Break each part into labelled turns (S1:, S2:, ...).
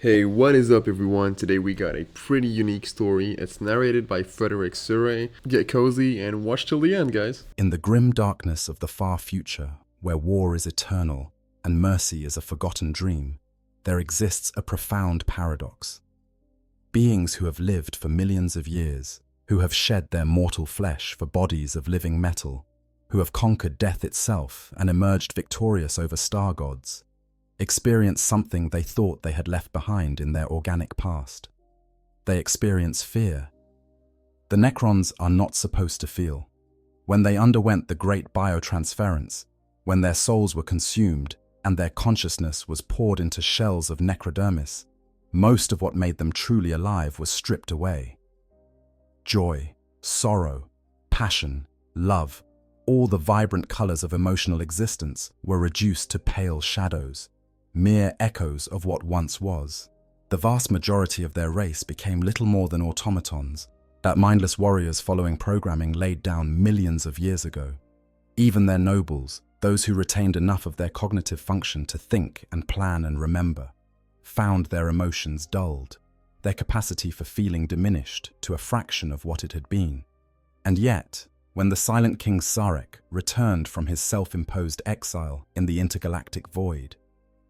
S1: Hey, what is up, everyone? Today we got a pretty unique story. It's narrated by Frederick Surrey. Get cozy and watch till the end, guys.
S2: In the grim darkness of the far future, where war is eternal and mercy is a forgotten dream, there exists a profound paradox. Beings who have lived for millions of years, who have shed their mortal flesh for bodies of living metal, who have conquered death itself and emerged victorious over star gods, experience something they thought they had left behind in their organic past. They experience fear. The Necrons are not supposed to feel. When they underwent the great biotransference, when their souls were consumed and their consciousness was poured into shells of necrodermis, most of what made them truly alive was stripped away. Joy, sorrow, passion, love, all the vibrant colors of emotional existence were reduced to pale shadows, mere echoes of what once was. The vast majority of their race became little more than automatons, that mindless warriors following programming laid down millions of years ago. Even their nobles, those who retained enough of their cognitive function to think and plan and remember, found their emotions dulled, their capacity for feeling diminished to a fraction of what it had been. And yet, when the Silent King Sarek returned from his self-imposed exile in the intergalactic void,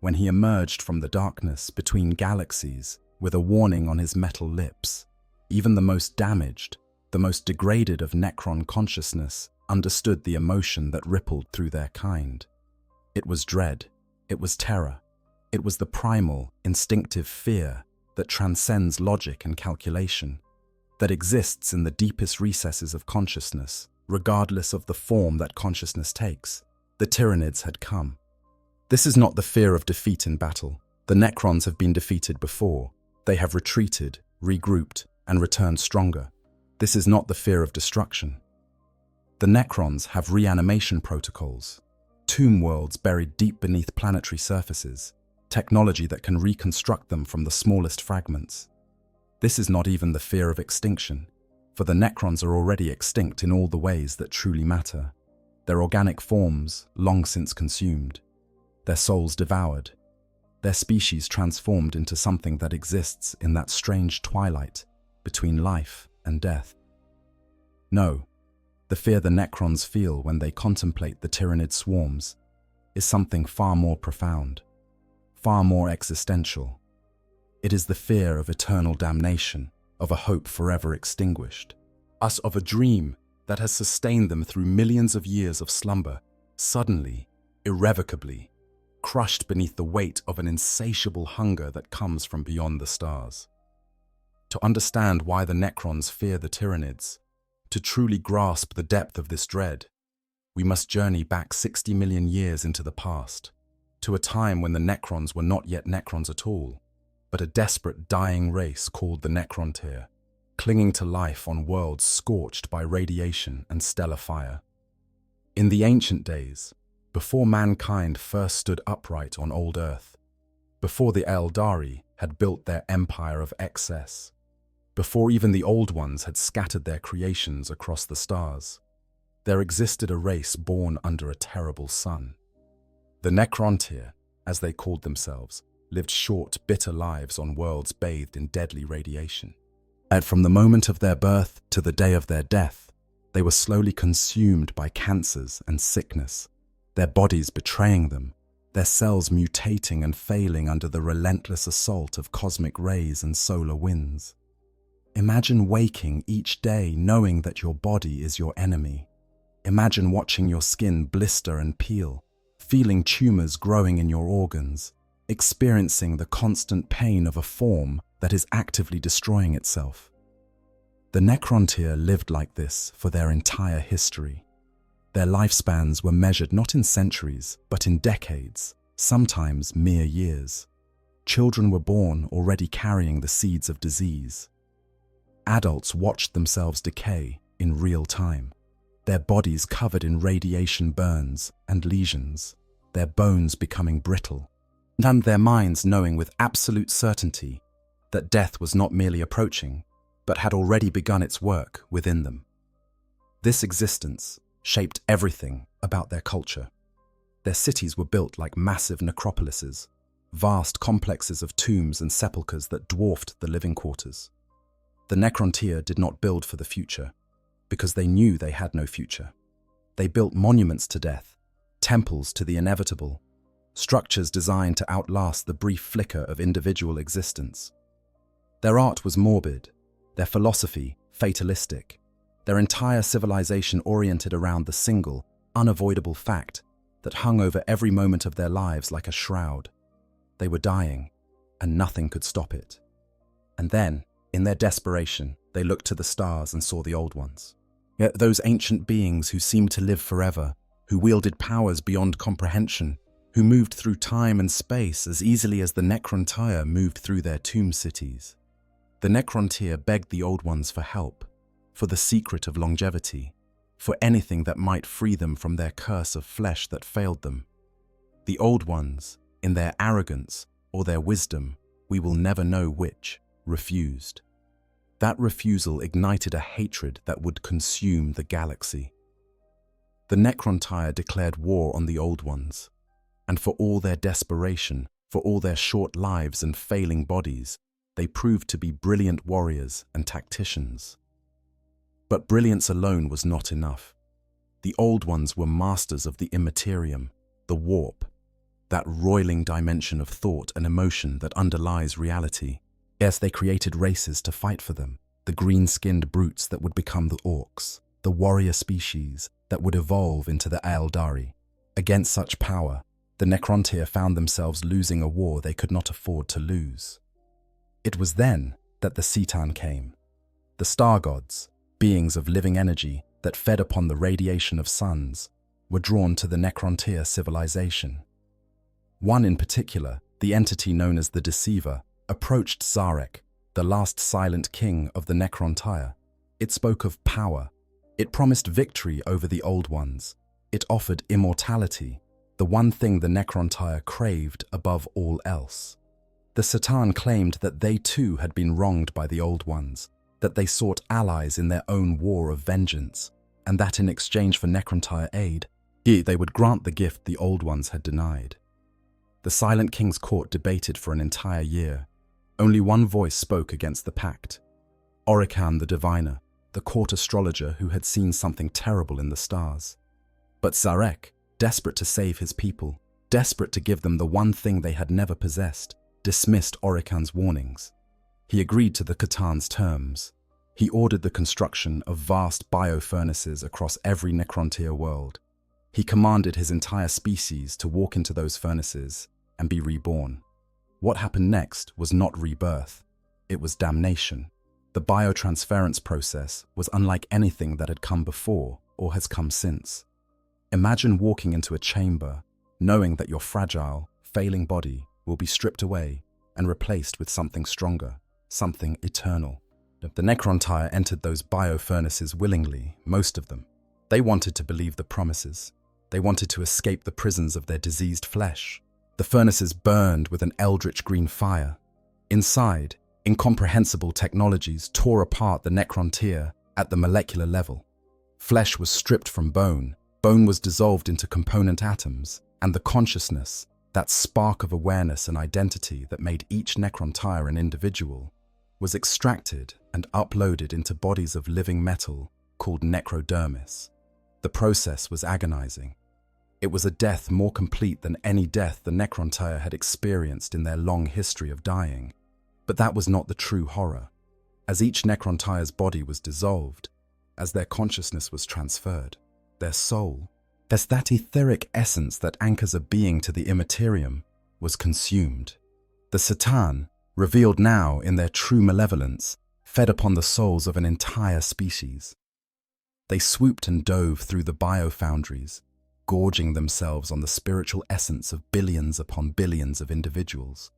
S2: when he emerged from the darkness between galaxies with a warning on his metal lips, even the most damaged, the most degraded of Necron consciousness understood the emotion that rippled through their kind. It was dread, it was terror, it was the primal, instinctive fear that transcends logic and calculation, that exists in the deepest recesses of consciousness, regardless of the form that consciousness takes. The Tyranids had come. This is not the fear of defeat in battle. The Necrons have been defeated before. They have retreated, regrouped, and returned stronger. This is not the fear of destruction. The Necrons have reanimation protocols, tomb worlds buried deep beneath planetary surfaces, technology that can reconstruct them from the smallest fragments. This is not even the fear of extinction, for the Necrons are already extinct in all the ways that truly matter. Their organic forms long since consumed, their souls devoured, their species transformed into something that exists in that strange twilight between life and death. No, the fear the Necrons feel when they contemplate the Tyranid swarms is something far more profound, far more existential. It is the fear of eternal damnation, of a hope forever extinguished, of a dream that has sustained them through millions of years of slumber, suddenly, irrevocably, crushed beneath the weight of an insatiable hunger that comes from beyond the stars. To understand why the Necrons fear the Tyranids, to truly grasp the depth of this dread, we must journey back 60 million years into the past, to a time when the Necrons were not yet Necrons at all, but a desperate dying race called the Necrontyr, clinging to life on worlds scorched by radiation and stellar fire. In the ancient days, before mankind first stood upright on old Earth, before the Eldari had built their empire of excess, before even the Old Ones had scattered their creations across the stars, there existed a race born under a terrible sun. The Necrontyr, as they called themselves, lived short, bitter lives on worlds bathed in deadly radiation. And from the moment of their birth to the day of their death, they were slowly consumed by cancers and sickness, their bodies betraying them, their cells mutating and failing under the relentless assault of cosmic rays and solar winds. Imagine waking each day knowing that your body is your enemy. Imagine watching your skin blister and peel, feeling tumors growing in your organs, experiencing the constant pain of a form that is actively destroying itself. The Necrontyr lived like this for their entire history. Their lifespans were measured not in centuries, but in decades, sometimes mere years. Children were born already carrying the seeds of disease. Adults watched themselves decay in real time, their bodies covered in radiation burns and lesions, their bones becoming brittle, and their minds knowing with absolute certainty that death was not merely approaching, but had already begun its work within them. This existence shaped everything about their culture. Their cities were built like massive necropolises, vast complexes of tombs and sepulchres that dwarfed the living quarters. The Necrontyr did not build for the future, because they knew they had no future. They built monuments to death, temples to the inevitable, structures designed to outlast the brief flicker of individual existence. Their art was morbid, their philosophy fatalistic, their entire civilization oriented around the single, unavoidable fact that hung over every moment of their lives like a shroud. They were dying, and nothing could stop it. And then, in their desperation, they looked to the stars and saw the Old Ones. Yet those ancient beings who seemed to live forever, who wielded powers beyond comprehension, who moved through time and space as easily as the Necrontyr moved through their tomb cities. The Necrontyr begged the Old Ones for help, for the secret of longevity, for anything that might free them from their curse of flesh that failed them. The Old Ones, in their arrogance or their wisdom, we will never know which, refused. That refusal ignited a hatred that would consume the galaxy. The Necrontyr declared war on the Old Ones, and for all their desperation, for all their short lives and failing bodies, they proved to be brilliant warriors and tacticians. But brilliance alone was not enough. The Old Ones were masters of the Imperium, the warp, that roiling dimension of thought and emotion that underlies reality. Yes, they created races to fight for them, the green-skinned brutes that would become the orcs, the warrior species that would evolve into the Aeldari. Against such power, the Necrontyr found themselves losing a war they could not afford to lose. It was then that the Citan came. The star gods, beings of living energy that fed upon the radiation of suns, were drawn to the Necrontyr civilization. One in particular, the entity known as the Deceiver, approached Zarek, the last silent king of the Necrontyr. It spoke of power. It promised victory over the Old Ones. It offered immortality, the one thing the Necrontyr craved above all else. The Citan claimed that they too had been wronged by the Old Ones, that they sought allies in their own war of vengeance, and that in exchange for Necrontyr aid, they would grant the gift the Old Ones had denied. The Silent King's court debated for an entire year. Only one voice spoke against the pact. Orikan the Diviner, the court astrologer who had seen something terrible in the stars. But Zarek, desperate to save his people, desperate to give them the one thing they had never possessed, dismissed Orikan's warnings. He agreed to the Cthulhu's terms. He ordered the construction of vast biofurnaces across every Necrontyr world. He commanded his entire species to walk into those furnaces and be reborn. What happened next was not rebirth, it was damnation. The biotransference process was unlike anything that had come before or has come since. Imagine walking into a chamber, knowing that your fragile, failing body will be stripped away and replaced with something stronger, something eternal. The Necrontyr entered those biofurnaces willingly, most of them. They wanted to believe the promises. They wanted to escape the prisons of their diseased flesh. The furnaces burned with an eldritch green fire. Inside, incomprehensible technologies tore apart the Necrontyr at the molecular level. Flesh was stripped from bone, bone was dissolved into component atoms, and the consciousness, that spark of awareness and identity that made each Necrontyr an individual, was extracted and uploaded into bodies of living metal called necrodermis. The process was agonizing. It was a death more complete than any death the Necrontyr had experienced in their long history of dying. But that was not the true horror. As each Necrontyr's body was dissolved, as their consciousness was transferred, their soul, as that etheric essence that anchors a being to the immaterium, was consumed. The Citan, revealed now in their true malevolence, fed upon the souls of an entire species. They swooped and dove through the biofoundries, gorging themselves on the spiritual essence of billions upon billions of individuals.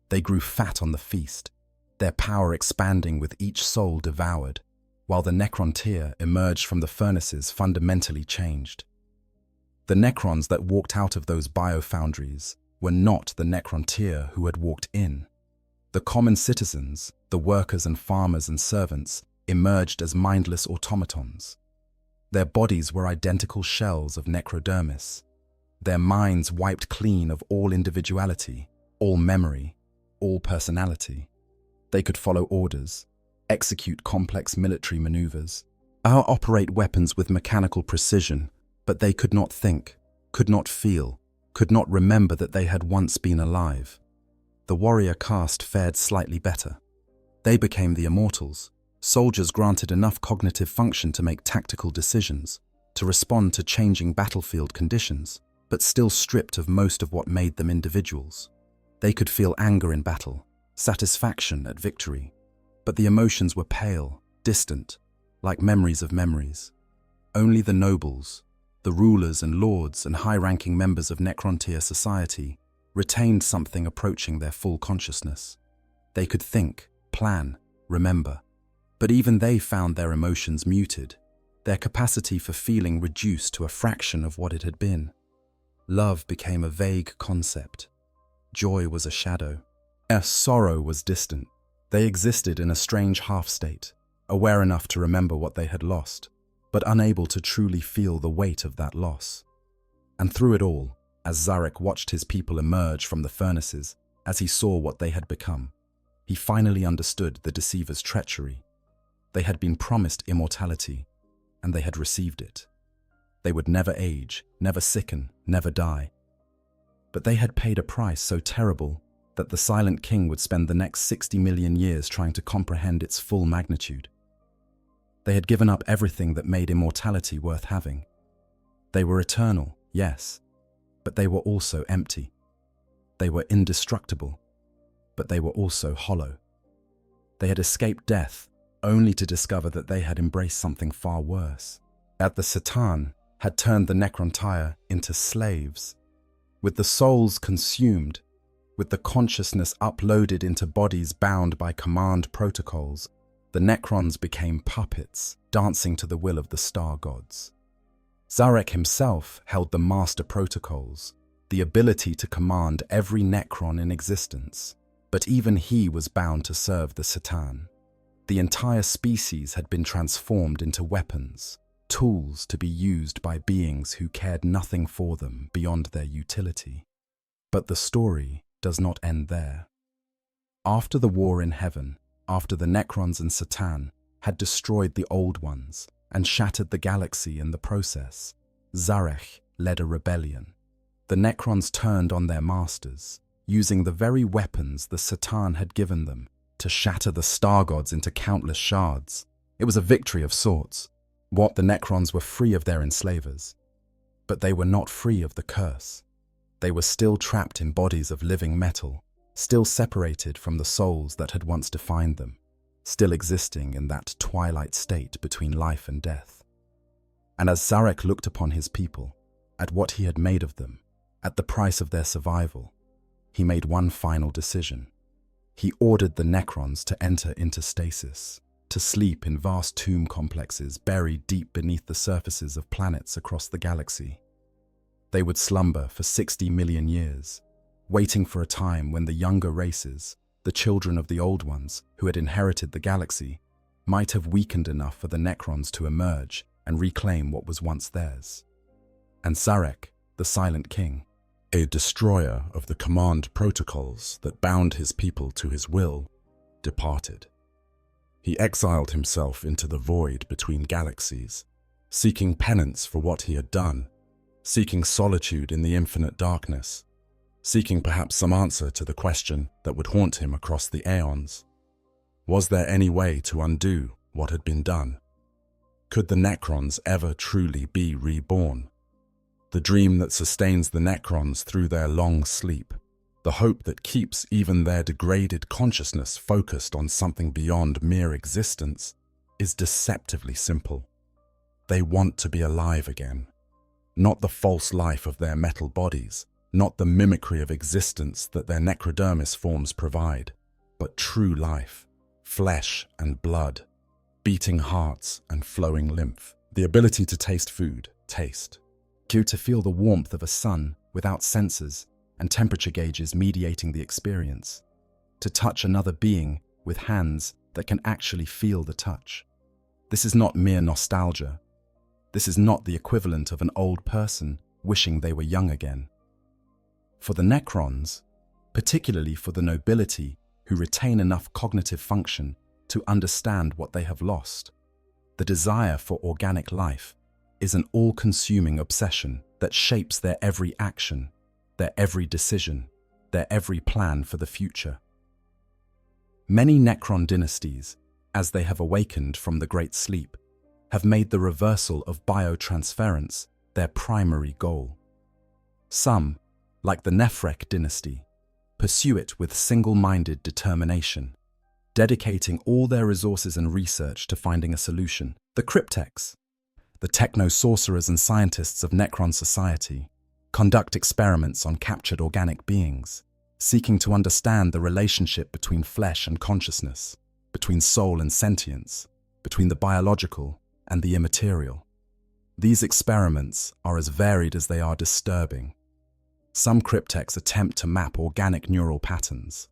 S2: They grew fat on the feast, their power expanding with each soul devoured, while the Necrontyr emerged from the furnaces fundamentally changed. The Necrons that walked out of those biofoundries were not the Necrontyr who had walked in. The common citizens, the workers and farmers and servants, emerged as mindless automatons. Their bodies were identical shells of necrodermis, their minds wiped clean of all individuality, all memory, all personality. They could follow orders, execute complex military maneuvers, or operate weapons with mechanical precision, but they could not think, could not feel, could not remember that they had once been alive. The warrior caste fared slightly better. They became the immortals, soldiers granted enough cognitive function to make tactical decisions, to respond to changing battlefield conditions, but still stripped of most of what made them individuals. They could feel anger in battle, satisfaction at victory, but the emotions were pale, distant, like memories of memories. Only the nobles, the rulers and lords and high-ranking members of Necron-tier society retained something approaching their full consciousness. They could think, plan, remember, but even they found their emotions muted, their capacity for feeling reduced to a fraction of what it had been. Love became a vague concept. Joy was a shadow. Sorrow was distant. They existed in a strange half-state, aware enough to remember what they had lost, but unable to truly feel the weight of that loss. And through it all, as Zarek watched his people emerge from the furnaces, as he saw what they had become, he finally understood the deceiver's treachery. They had been promised immortality, and they had received it. They would never age, never sicken, never die. But they had paid a price so terrible that the Silent King would spend the next 60 million years trying to comprehend its full magnitude. They had given up everything that made immortality worth having. They were eternal, yes, but they were also empty. They were indestructible, but they were also hollow. They had escaped death, only to discover that they had embraced something far worse. That the Satan had turned the Necron-tier into slaves. With the souls consumed, with the consciousness uploaded into bodies bound by command protocols, the Necrons became puppets, dancing to the will of the star gods. Zarek himself held the master protocols, the ability to command every Necron in existence, but even he was bound to serve the Satan. The entire species had been transformed into weapons, tools to be used by beings who cared nothing for them beyond their utility. But the story does not end there. After the war in heaven, after the Necrons and Satan had destroyed the Old Ones and shattered the galaxy in the process, Zarek led a rebellion. The Necrons turned on their masters, using the very weapons the Satan had given them to shatter the star gods into countless shards. It was a victory of sorts. The Necrons were free of their enslavers, but they were not free of the curse. They were still trapped in bodies of living metal, still separated from the souls that had once defined them, still existing in that twilight state between life and death. And as Zarek looked upon his people, at what he had made of them, at the price of their survival, he made one final decision. He ordered the Necrons to enter into stasis, to sleep in vast tomb complexes buried deep beneath the surfaces of planets across the galaxy. They would slumber for 60 million years, waiting for a time when the younger races, the children of the old ones who had inherited the galaxy, might have weakened enough for the Necrons to emerge and reclaim what was once theirs. And Zarek, the Silent King, a destroyer of the command protocols that bound his people to his will, departed. He exiled himself into the void between galaxies, seeking penance for what he had done, seeking solitude in the infinite darkness, seeking perhaps some answer to the question that would haunt him across the aeons. Was there any way to undo what had been done? Could the Necrons ever truly be reborn? The dream that sustains the Necrons through their long sleep, the hope that keeps even their degraded consciousness focused on something beyond mere existence, is deceptively simple. They want to be alive again. Not the false life of their metal bodies, not the mimicry of existence that their necrodermis forms provide, but true life, flesh and blood, beating hearts and flowing lymph, the ability to taste food, to feel the warmth of a sun without sensors and temperature gauges mediating the experience, to touch another being with hands that can actually feel the touch. This is not mere nostalgia. This is not the equivalent of an old person wishing they were young again. For the Necrons, particularly for the nobility who retain enough cognitive function to understand what they have lost. The desire for organic life is an all-consuming obsession that shapes their every action, their every decision, their every plan for the future. Many Necron dynasties, as they have awakened from the Great Sleep, have made the reversal of biotransference their primary goal. Some, like the Nephrek dynasty, pursue it with single-minded determination, dedicating all their resources and research to finding a solution. The Cryptex, the techno-sorcerers and scientists of Necron society, conduct experiments on captured organic beings, seeking to understand the relationship between flesh and consciousness, between soul and sentience, between the biological and the immaterial. These experiments are as varied as they are disturbing. Some Cryptex attempt to map organic neural patterns,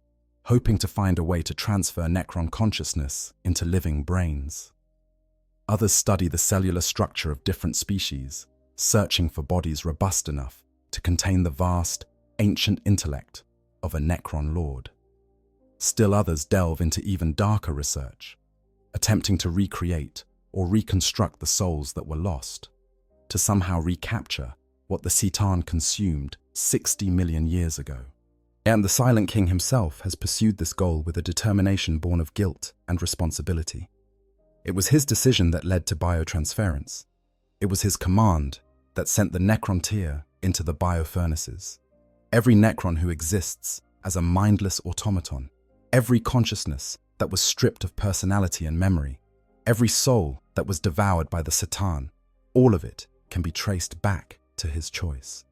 S2: hoping to find a way to transfer Necron consciousness into living brains. Others study the cellular structure of different species, searching for bodies robust enough to contain the vast, ancient intellect of a Necron lord. Still others delve into even darker research, attempting to recreate or reconstruct the souls that were lost, to somehow recapture what the Citan consumed 60 million years ago. And the Silent King himself has pursued this goal with a determination born of guilt and responsibility. It was his decision that led to biotransference. It was his command that sent the Necrontyr into the biofurnaces. Every Necron who exists as a mindless automaton, every consciousness that was stripped of personality and memory, every soul that was devoured by the Satan, all of it can be traced back to his choice.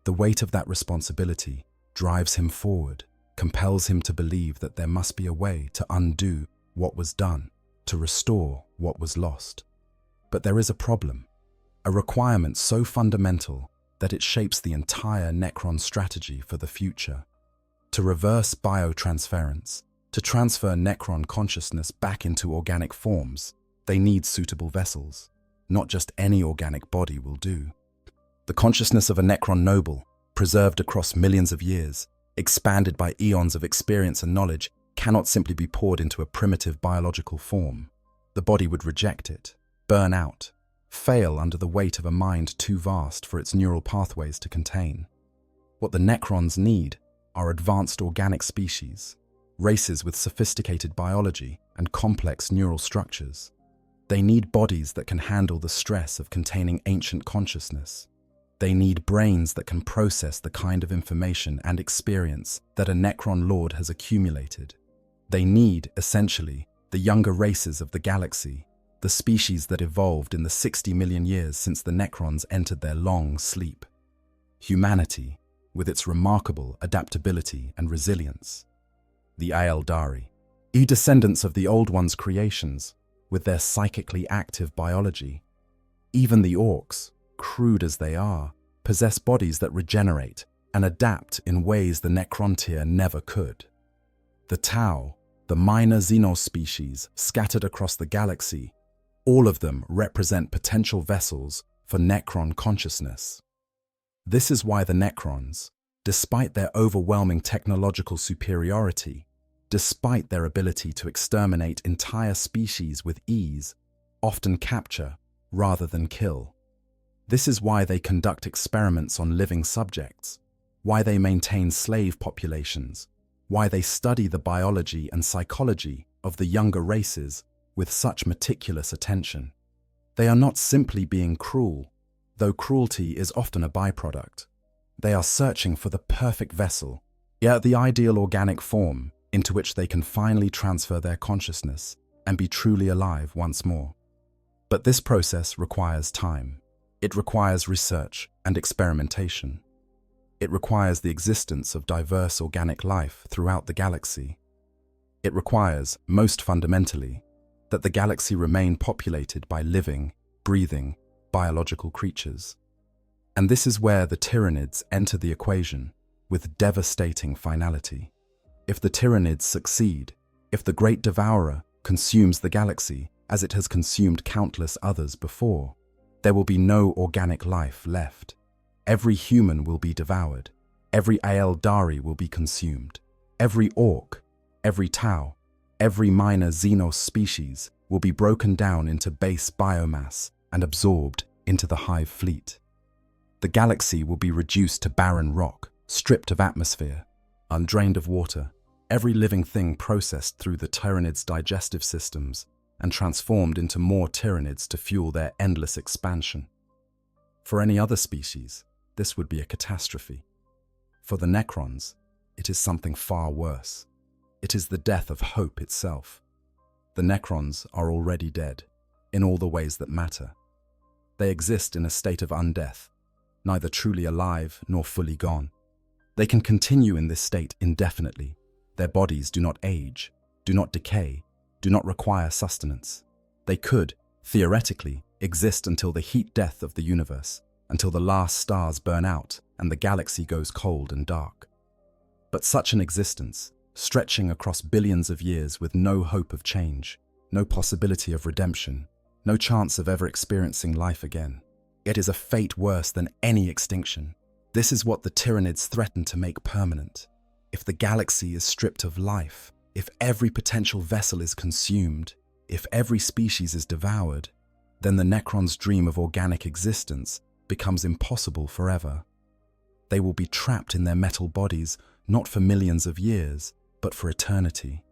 S2: The weight of that responsibility drives him forward, compels him to believe that there must be a way to undo what was done, to restore what was lost. But there is a problem, a requirement so fundamental that it shapes the entire Necron strategy for the future. To reverse biotransference, to transfer Necron consciousness back into organic forms, they need suitable vessels. Not just any organic body will do. The consciousness of a Necron noble, preserved across millions of years, expanded by eons of experience and knowledge, cannot simply be poured into a primitive biological form. The body would reject it, burn out, fail under the weight of a mind too vast for its neural pathways to contain. What the Necrons need are advanced organic species, races with sophisticated biology and complex neural structures. They need bodies that can handle the stress of containing ancient consciousness. They need brains that can process the kind of information and experience that a Necron lord has accumulated. They need, essentially, the younger races of the galaxy, the species that evolved in the 60 million years since the Necrons entered their long sleep. Humanity, with its remarkable adaptability and resilience. The Aeldari, descendants of the Old One's creations, with their psychically active biology. Even the Orcs, crude as they are, possess bodies that regenerate and adapt in ways the Necrontyr never could. The Tau, the minor Xenos species scattered across the galaxy, all of them represent potential vessels for Necron consciousness. This is why the Necrons, despite their overwhelming technological superiority, despite their ability to exterminate entire species with ease, often capture rather than kill. This is why they conduct experiments on living subjects, why they maintain slave populations, why they study the biology and psychology of the younger races with such meticulous attention. They are not simply being cruel, though cruelty is often a byproduct. They are searching for the perfect vessel, yet the ideal organic form into which they can finally transfer their consciousness and be truly alive once more. But this process requires time. It requires research and experimentation. It requires the existence of diverse organic life throughout the galaxy. It requires, most fundamentally, that the galaxy remain populated by living, breathing, biological creatures. And this is where the Tyranids enter the equation with devastating finality. If the Tyranids succeed, if the Great Devourer consumes the galaxy as it has consumed countless others before, there will be no organic life left. Every human will be devoured. Every Aeldari will be consumed. Every orc, every tau, every minor xenos species will be broken down into base biomass and absorbed into the hive fleet. The galaxy will be reduced to barren rock, stripped of atmosphere, undrained of water, every living thing processed through the Tyranids' digestive systems and transformed into more Tyranids to fuel their endless expansion. For any other species, this would be a catastrophe. For the Necrons, it is something far worse. It is the death of hope itself. The Necrons are already dead, in all the ways that matter. They exist in a state of undeath, neither truly alive nor fully gone. They can continue in this state indefinitely. Their bodies do not age, do not decay, do not require sustenance. They could, theoretically, exist until the heat death of the universe, until the last stars burn out and the galaxy goes cold and dark. But such an existence, stretching across billions of years with no hope of change, no possibility of redemption, no chance of ever experiencing life again, it is a fate worse than any extinction. This is what the Tyranids threaten to make permanent. If the galaxy is stripped of life, if every potential vessel is consumed, if every species is devoured, then the Necrons' dream of organic existence becomes impossible forever. They will be trapped in their metal bodies, not for millions of years, but for eternity.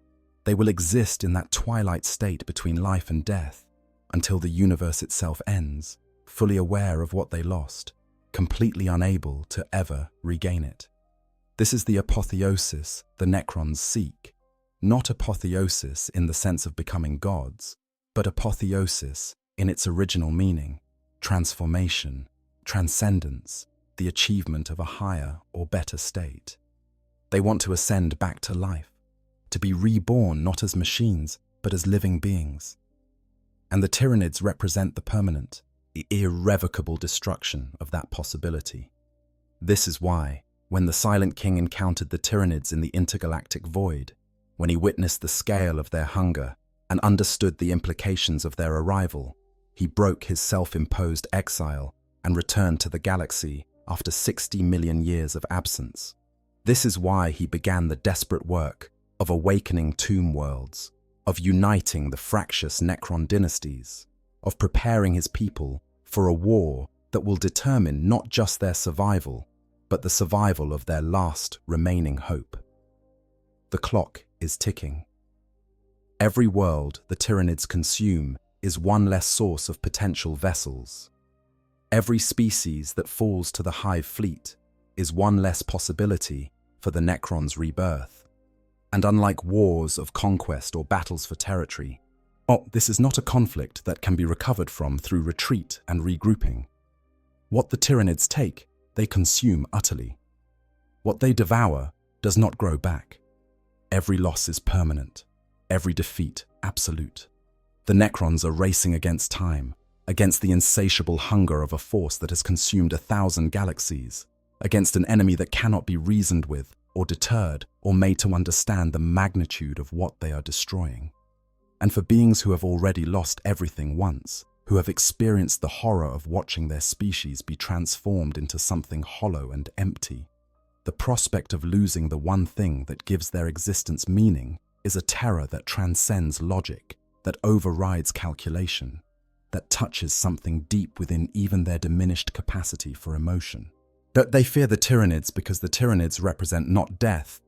S2: They will exist in that twilight state between life and death, until the universe itself ends, fully aware of what they lost, completely unable to ever regain it. This is the apotheosis the Necrons seek. Not apotheosis in the sense of becoming gods, but apotheosis in its original meaning, transformation, transcendence, the achievement of a higher or better state. They want to ascend back to life, to be reborn not as machines, but as living beings. And the Tyranids represent the permanent, the irrevocable destruction of that possibility. This is why, when the Silent King encountered the Tyranids in the intergalactic void, when he witnessed the scale of their hunger and understood the implications of their arrival, he broke his self-imposed exile and returned to the galaxy after 60 million years of absence. This is why he began the desperate work of awakening tomb worlds, of uniting the fractious Necron dynasties, of preparing his people for a war that will determine not just their survival, but the survival of their last remaining hope. The clock is ticking. Every world the Tyranids consume is one less source of potential vessels. Every species that falls to the hive fleet is one less possibility for the Necrons' rebirth. And unlike wars of conquest or battles for territory, this is not a conflict that can be recovered from through retreat and regrouping. What the Tyranids take, they consume utterly. What they devour does not grow back. Every loss is permanent, every defeat absolute. The Necrons are racing against time, against the insatiable hunger of a force that has consumed 1,000 galaxies, against an enemy that cannot be reasoned with or deterred or made to understand the magnitude of what they are destroying. And for beings who have already lost everything once, who have experienced the horror of watching their species be transformed into something hollow and empty, the prospect of losing the one thing that gives their existence meaning is a terror that transcends logic, that overrides calculation, that touches something deep within even their diminished capacity for emotion. But they fear the Tyranids because the Tyranids represent not death,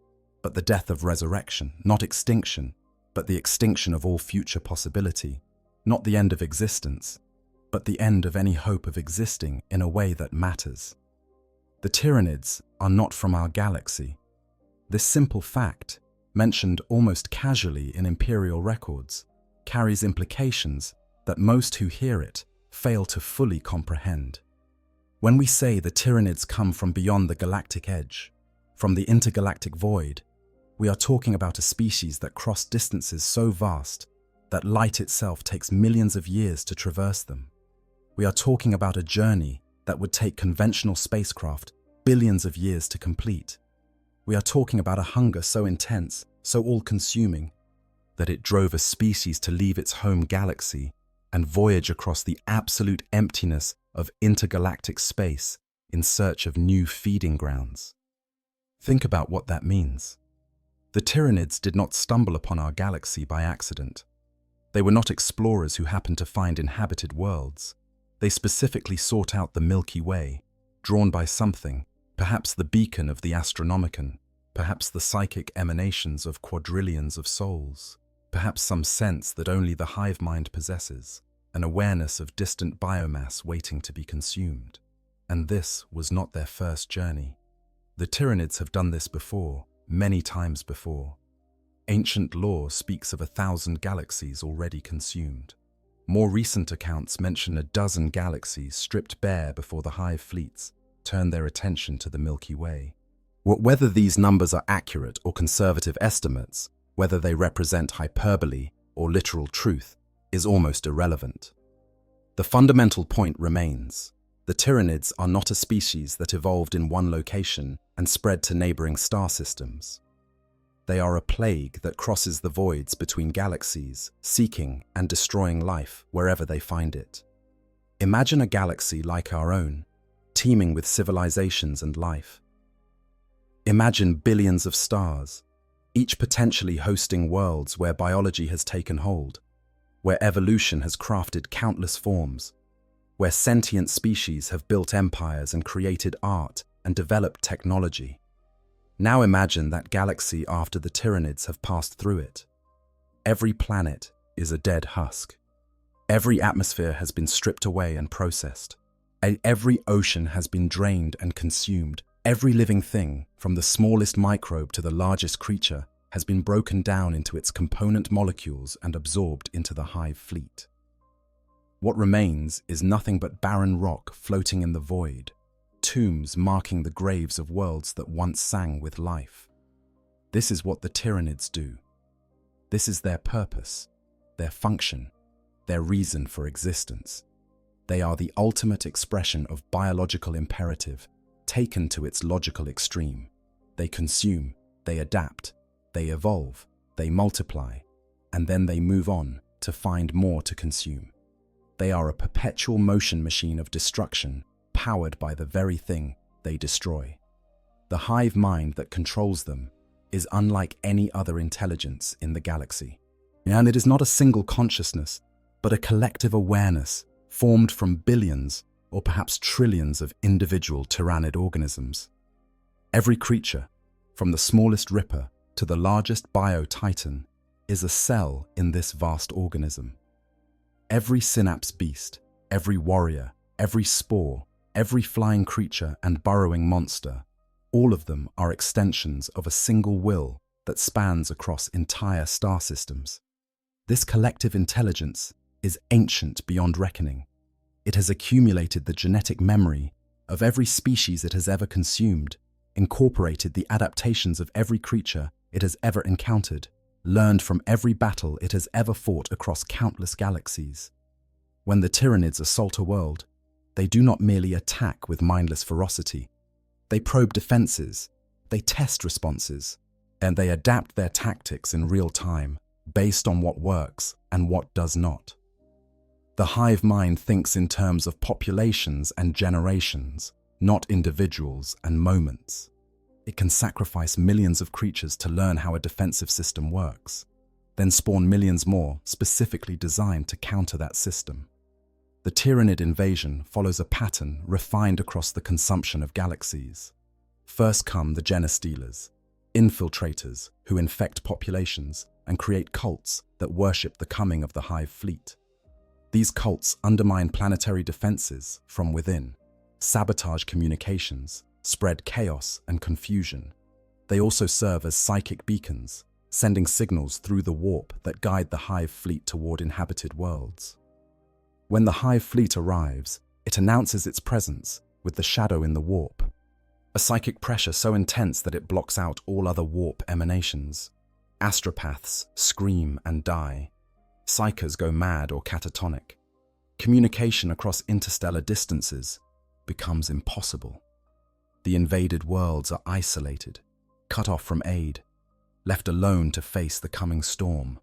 S2: but the death of resurrection, not extinction, but the extinction of all future possibility, not the end of existence, but the end of any hope of existing in a way that matters. The Tyranids are not from our galaxy. This simple fact, mentioned almost casually in Imperial records, carries implications that most who hear it fail to fully comprehend. When we say the Tyranids come from beyond the galactic edge, from the intergalactic void, we are talking about a species that cross distances so vast that light itself takes millions of years to traverse them. We are talking about a journey that would take conventional spacecraft billions of years to complete. We are talking about a hunger so intense, so all-consuming, that it drove a species to leave its home galaxy and voyage across the absolute emptiness of intergalactic space in search of new feeding grounds. Think about what that means. The Tyranids did not stumble upon our galaxy by accident. They were not explorers who happened to find inhabited worlds. They specifically sought out the Milky Way, drawn by something, perhaps the beacon of the Astronomicon, perhaps the psychic emanations of quadrillions of souls, perhaps some sense that only the hive mind possesses, an awareness of distant biomass waiting to be consumed. And this was not their first journey. The Tyranids have done this before, many times before. Ancient lore speaks of 1,000 galaxies already consumed. More recent accounts mention a dozen galaxies stripped bare before the hive fleets turned their attention to the Milky Way. Whether these numbers are accurate or conservative estimates, whether they represent hyperbole or literal truth, is almost irrelevant. The fundamental point remains. The Tyranids are not a species that evolved in one location and spread to neighboring star systems. They are a plague that crosses the voids between galaxies, seeking and destroying life wherever they find it. Imagine a galaxy like our own, teeming with civilizations and life. Imagine billions of stars, each potentially hosting worlds where biology has taken hold, where evolution has crafted countless forms, where sentient species have built empires and created art and developed technology. Now imagine that galaxy after the Tyranids have passed through it. Every planet is a dead husk. Every atmosphere has been stripped away and processed. Every ocean has been drained and consumed. Every living thing, from the smallest microbe to the largest creature, has been broken down into its component molecules and absorbed into the hive fleet. What remains is nothing but barren rock floating in the void, tombs marking the graves of worlds that once sang with life. This is what the Tyranids do. This is their purpose, their function, their reason for existence. They are the ultimate expression of biological imperative, taken to its logical extreme. They consume, they adapt, they evolve, they multiply, and then they move on to find more to consume. They are a perpetual motion machine of destruction, powered by the very thing they destroy. The hive mind that controls them is unlike any other intelligence in the galaxy. And it is not a single consciousness, but a collective awareness formed from billions or perhaps trillions of individual Tyranid organisms. Every creature, from the smallest ripper to the largest bio-titan, is a cell in this vast organism. Every synapse beast, every warrior, every spore, every flying creature and burrowing monster, all of them are extensions of a single will that spans across entire star systems. This collective intelligence is ancient beyond reckoning. It has accumulated the genetic memory of every species it has ever consumed, incorporated the adaptations of every creature it has ever encountered, learned from every battle it has ever fought across countless galaxies. When the Tyranids assault a world, they do not merely attack with mindless ferocity. They probe defenses, they test responses, and they adapt their tactics in real time, based on what works and what does not. The hive mind thinks in terms of populations and generations, not individuals and moments. It can sacrifice millions of creatures to learn how a defensive system works, then spawn millions more specifically designed to counter that system. The Tyranid invasion follows a pattern refined across the consumption of galaxies. First come the genostealers, infiltrators who infect populations and create cults that worship the coming of the hive fleet. These cults undermine planetary defenses from within, sabotage communications, spread chaos and confusion. They also serve as psychic beacons, sending signals through the warp that guide the hive fleet toward inhabited worlds. When the hive fleet arrives, it announces its presence with the shadow in the warp, a psychic pressure so intense that it blocks out all other warp emanations. Astropaths scream and die. Psychers go mad or catatonic. Communication across interstellar distances becomes impossible. The invaded worlds are isolated, cut off from aid, left alone to face the coming storm.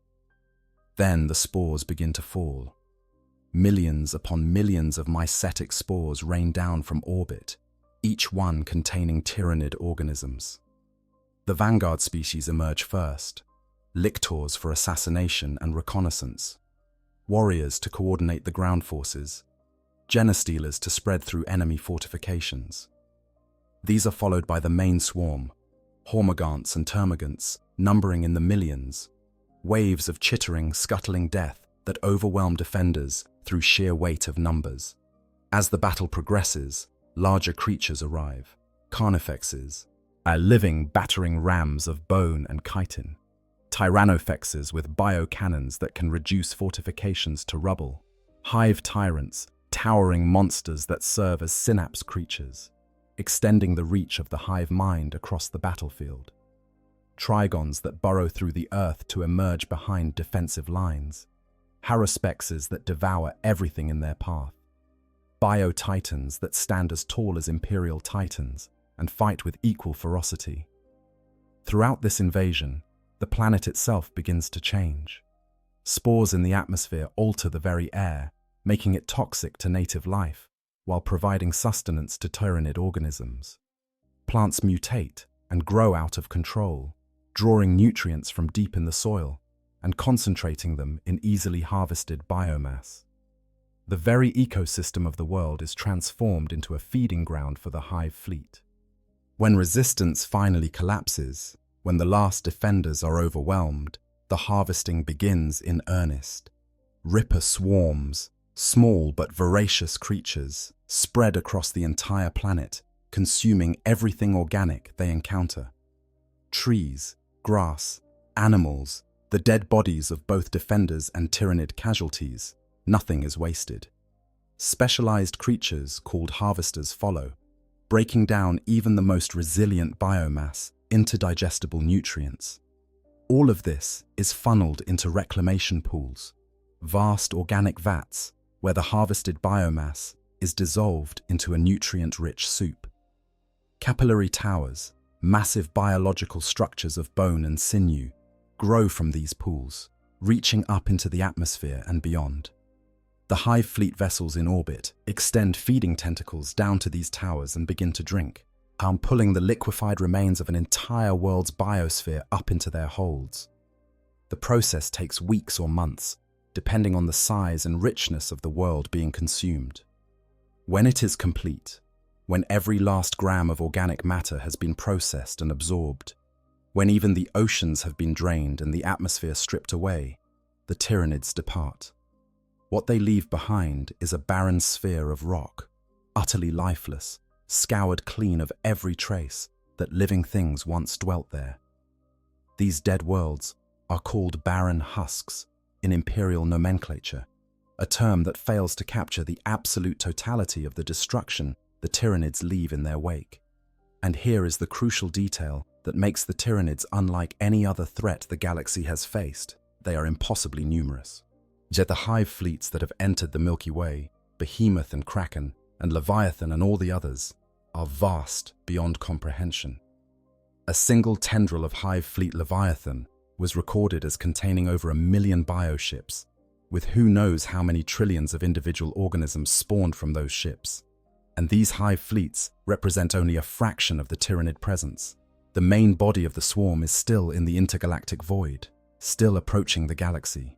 S2: Then the spores begin to fall. Millions upon millions of mycetic spores rain down from orbit, each one containing Tyranid organisms. The vanguard species emerge first, lictors for assassination and reconnaissance, warriors to coordinate the ground forces, genestealers to spread through enemy fortifications. These are followed by the main swarm, hormagaunts and termagants, numbering in the millions, waves of chittering, scuttling death that overwhelm defenders through sheer weight of numbers. As the battle progresses, larger creatures arrive, carnifexes, living, battering rams of bone and chitin, tyrannofexes with biocannons that can reduce fortifications to rubble, hive tyrants, towering monsters that serve as synapse creatures, extending the reach of the hive mind across the battlefield, trigons that burrow through the earth to emerge behind defensive lines, haruspexes that devour everything in their path, bio-titans that stand as tall as imperial titans and fight with equal ferocity. Throughout this invasion, the planet itself begins to change. Spores in the atmosphere alter the very air, making it toxic to native life, while providing sustenance to Tyranid organisms. Plants mutate and grow out of control, drawing nutrients from deep in the soil and concentrating them in easily harvested biomass. The very ecosystem of the world is transformed into a feeding ground for the hive fleet. When resistance finally collapses, when the last defenders are overwhelmed, the harvesting begins in earnest. Ripper swarms, small but voracious creatures, spread across the entire planet, consuming everything organic they encounter. Trees, grass, animals, the dead bodies of both defenders and Tyranid casualties, nothing is wasted. Specialized creatures called harvesters follow, breaking down even the most resilient biomass into digestible nutrients. All of this is funneled into reclamation pools, vast organic vats where the harvested biomass is dissolved into a nutrient-rich soup. Capillary towers, massive biological structures of bone and sinew, grow from these pools, reaching up into the atmosphere and beyond. The hive fleet vessels in orbit extend feeding tentacles down to these towers and begin to drink, pulling the liquefied remains of an entire world's biosphere up into their holds. The process takes weeks or months, depending on the size and richness of the world being consumed. When it is complete, when every last gram of organic matter has been processed and absorbed, when even the oceans have been drained and the atmosphere stripped away, the Tyranids depart. What they leave behind is a barren sphere of rock, utterly lifeless, scoured clean of every trace that living things once dwelt there. These dead worlds are called barren husks in Imperial nomenclature, a term that fails to capture the absolute totality of the destruction the Tyranids leave in their wake. And here is the crucial detail that makes the Tyranids unlike any other threat the galaxy has faced. They are impossibly numerous. Yet the hive fleets that have entered the Milky Way, Behemoth and Kraken, and Leviathan and all the others, are vast beyond comprehension. A single tendril of hive fleet Leviathan was recorded as containing over 1 million bioships, with who knows how many trillions of individual organisms spawned from those ships. And these hive fleets represent only a fraction of the Tyranid presence. The main body of the swarm is still in the intergalactic void, still approaching the galaxy.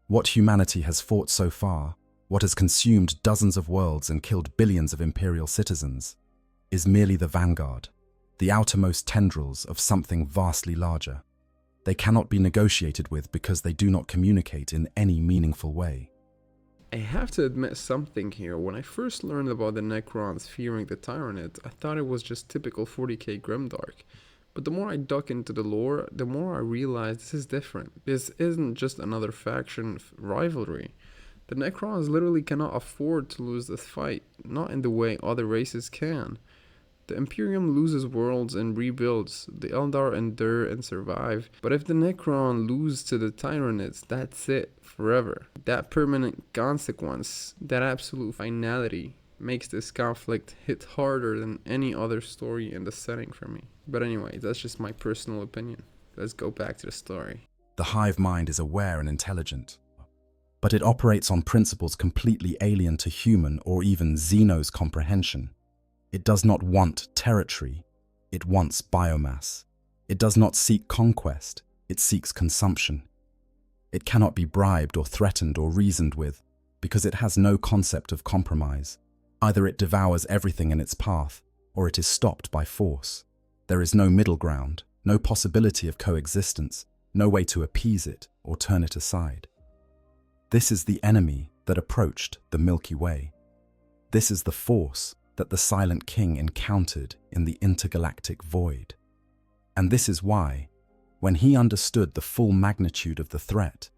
S2: What humanity has fought so far, what has consumed dozens of worlds and killed billions of Imperial citizens, is merely the vanguard, the outermost tendrils of something vastly larger. They cannot be negotiated with because they do not communicate in any meaningful way.
S1: I have to admit something here. When I first learned about the Necrons fearing the Tyranids, I thought it was just typical 40k grimdark. But the more I dug into the lore, the more I realized this is different. This isn't just another faction rivalry. The Necrons literally cannot afford to lose this fight, not in the way other races can. The Imperium loses worlds and rebuilds, the Eldar endure and survive, but if the Necron lose to the Tyranids, that's it, forever. That permanent consequence, that absolute finality, makes this conflict hit harder than any other story in the setting for me. But anyway, that's just my personal opinion. Let's go back to the story.
S2: The hive mind is aware and intelligent, but it operates on principles completely alien to human or even Xeno's comprehension. It does not want territory, it wants biomass. It does not seek conquest, it seeks consumption. It cannot be bribed or threatened or reasoned with, because it has no concept of compromise. Either it devours everything in its path, or it is stopped by force. There is no middle ground, no possibility of coexistence, no way to appease it or turn it aside. This is the enemy that approached the Milky Way. This is the force that the Silent King encountered in the intergalactic void. And this is why, when he understood the full magnitude of the threat,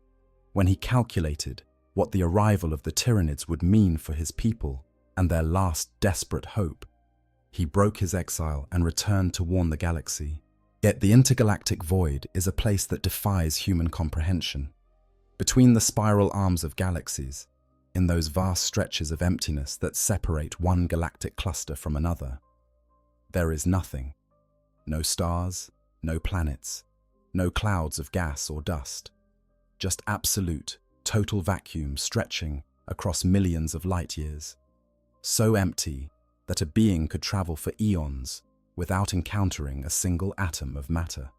S2: when he calculated what the arrival of the Tyranids would mean for his people and their last desperate hope, he broke his exile and returned to warn the galaxy. Yet the intergalactic void is a place that defies human comprehension. Between the spiral arms of galaxies, in those vast stretches of emptiness that separate one galactic cluster from another, there is nothing. No stars, no planets, no clouds of gas or dust. Just absolute, total vacuum stretching across millions of light years. So empty that a being could travel for eons without encountering a single atom of matter.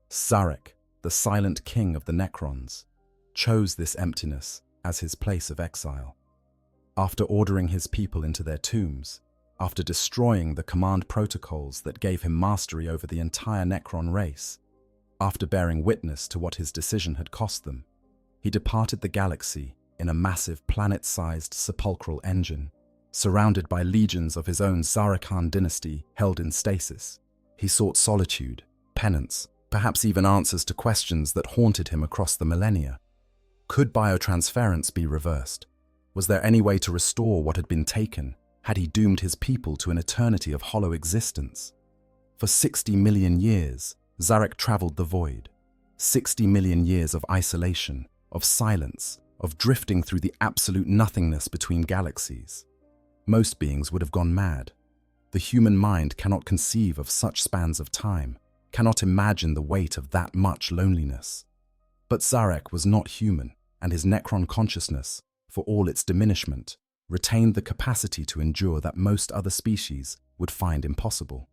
S2: Zarek, the Silent King of the Necrons, chose this emptiness as his place of exile. After ordering his people into their tombs, after destroying the command protocols that gave him mastery over the entire Necron race, after bearing witness to what his decision had cost them, he departed the galaxy in a massive planet-sized sepulchral engine, surrounded by legions of his own Zarekan dynasty held in stasis. He sought solitude, penance, perhaps even answers to questions that haunted him across the millennia. Could biotransference be reversed? Was there any way to restore what had been taken? Had he doomed his people to an eternity of hollow existence? For 60 million years, Zarek traveled the void. 60 million years of isolation, of silence, of drifting through the absolute nothingness between galaxies. Most beings would have gone mad. The human mind cannot conceive of such spans of time, cannot imagine the weight of that much loneliness. But Zarek was not human, and his Necron consciousness, for all its diminishment, retained the capacity to endure that most other species would find impossible.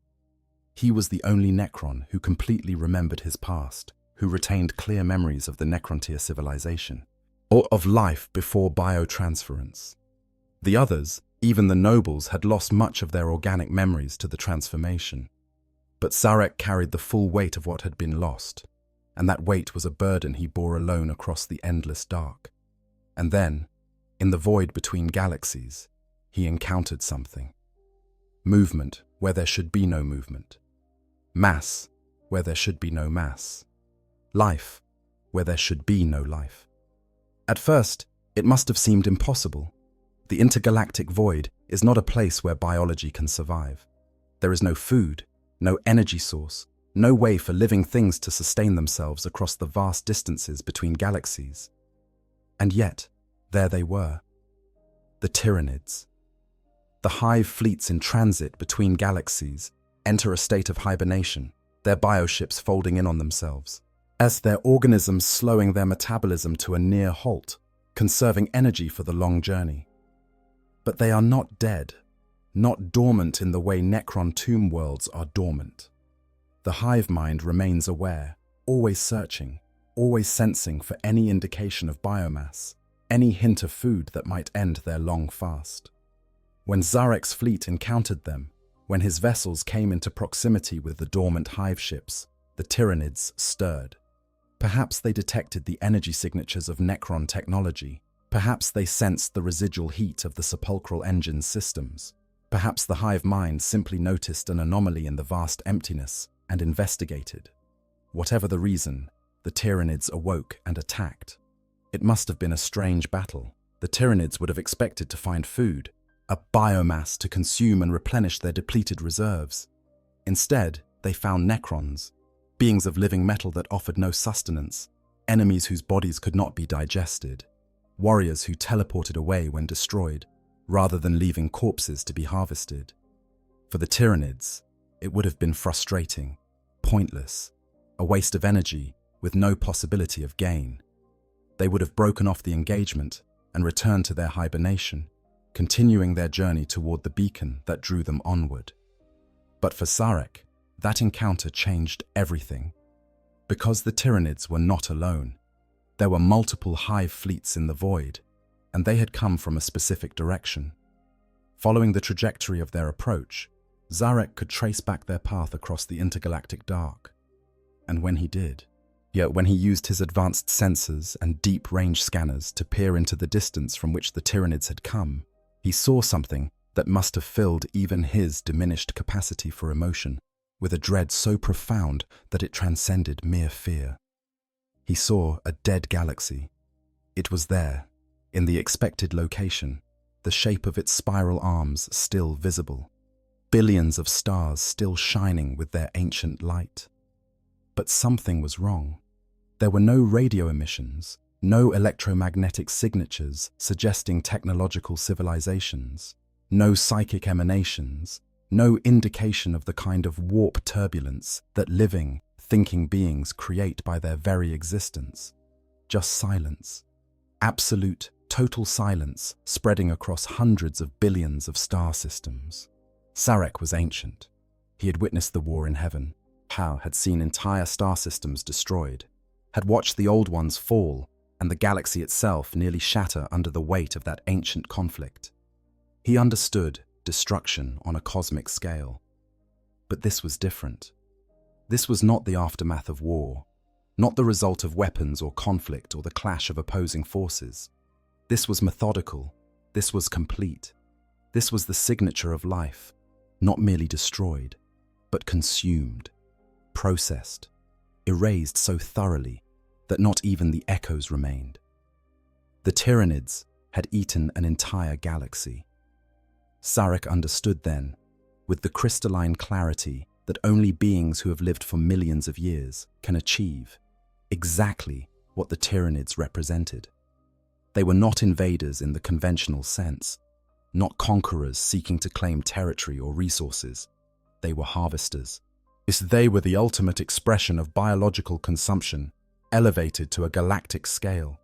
S2: He was the only Necron who completely remembered his past, who retained clear memories of the Necrontier civilization, or of life before biotransference. The others, even the nobles, had lost much of their organic memories to the transformation. But Zarek carried the full weight of what had been lost, and that weight was a burden he bore alone across the endless dark. And then, in the void between galaxies, he encountered something. Movement where there should be no movement. Mass where there should be no mass. Life where there should be no life. At first, it must have seemed impossible. The intergalactic void is not a place where biology can survive. There is no food, no energy source, no way for living things to sustain themselves across the vast distances between galaxies. And yet, there they were. The Tyranids. The hive fleets in transit between galaxies enter a state of hibernation, their bioships folding in on themselves, as their organisms slowing their metabolism to a near halt, conserving energy for the long journey. But they are not dead, not dormant in the way Necron tomb worlds are dormant. The hive mind remains aware, always searching, always sensing for any indication of biomass, any hint of food that might end their long fast. When Zarek's fleet encountered them, when his vessels came into proximity with the dormant hive ships, the Tyranids stirred. Perhaps they detected the energy signatures of Necron technology. Perhaps they sensed the residual heat of the sepulchral engine's systems. Perhaps the hive mind simply noticed an anomaly in the vast emptiness and investigated. Whatever the reason, the Tyranids awoke and attacked. It must have been a strange battle. The Tyranids would have expected to find food, a biomass to consume and replenish their depleted reserves. Instead, they found Necrons, beings of living metal that offered no sustenance, enemies whose bodies could not be digested, warriors who teleported away when destroyed, rather than leaving corpses to be harvested. For the Tyranids, it would have been frustrating, pointless, a waste of energy with no possibility of gain. They would have broken off the engagement and returned to their hibernation, continuing their journey toward the beacon that drew them onward. But for Zarek, That encounter changed everything. Because the Tyranids were not alone, there were multiple hive fleets in the void, and they had come from a specific direction. Following the trajectory of their approach, Zarek could trace back their path across the intergalactic dark. And when he did, when he used his advanced sensors and deep-range scanners to peer into the distance from which the Tyranids had come, he saw something that must have filled even his diminished capacity for emotion with a dread so profound that it transcended mere fear. He saw a dead galaxy. It was there, in the expected location, the shape of its spiral arms still visible, billions of stars still shining with their ancient light. But something was wrong. There were no radio emissions, no electromagnetic signatures suggesting technological civilizations, no psychic emanations, no indication of the kind of warp turbulence that living, thinking beings create by their very existence. Just silence. Absolute, total silence spreading across hundreds of billions of star systems. Zarek was ancient. He had witnessed the war in heaven. Hal had seen entire star systems destroyed, had watched the old ones fall, and the galaxy itself nearly shatter under the weight of that ancient conflict. He understood destruction on a cosmic scale. But this was different. This was not the aftermath of war, not the result of weapons or conflict or the clash of opposing forces. This was methodical. This was complete. This was the signature of life, not merely destroyed, but consumed, processed, erased so thoroughly that not even the echoes remained. The Tyranids had eaten an entire galaxy. Zarek understood then, with the crystalline clarity that only beings who have lived for millions of years can achieve, exactly what the Tyranids represented. They were not invaders in the conventional sense, not conquerors seeking to claim territory or resources. They were harvesters. They were the ultimate expression of biological consumption, elevated to a galactic scale.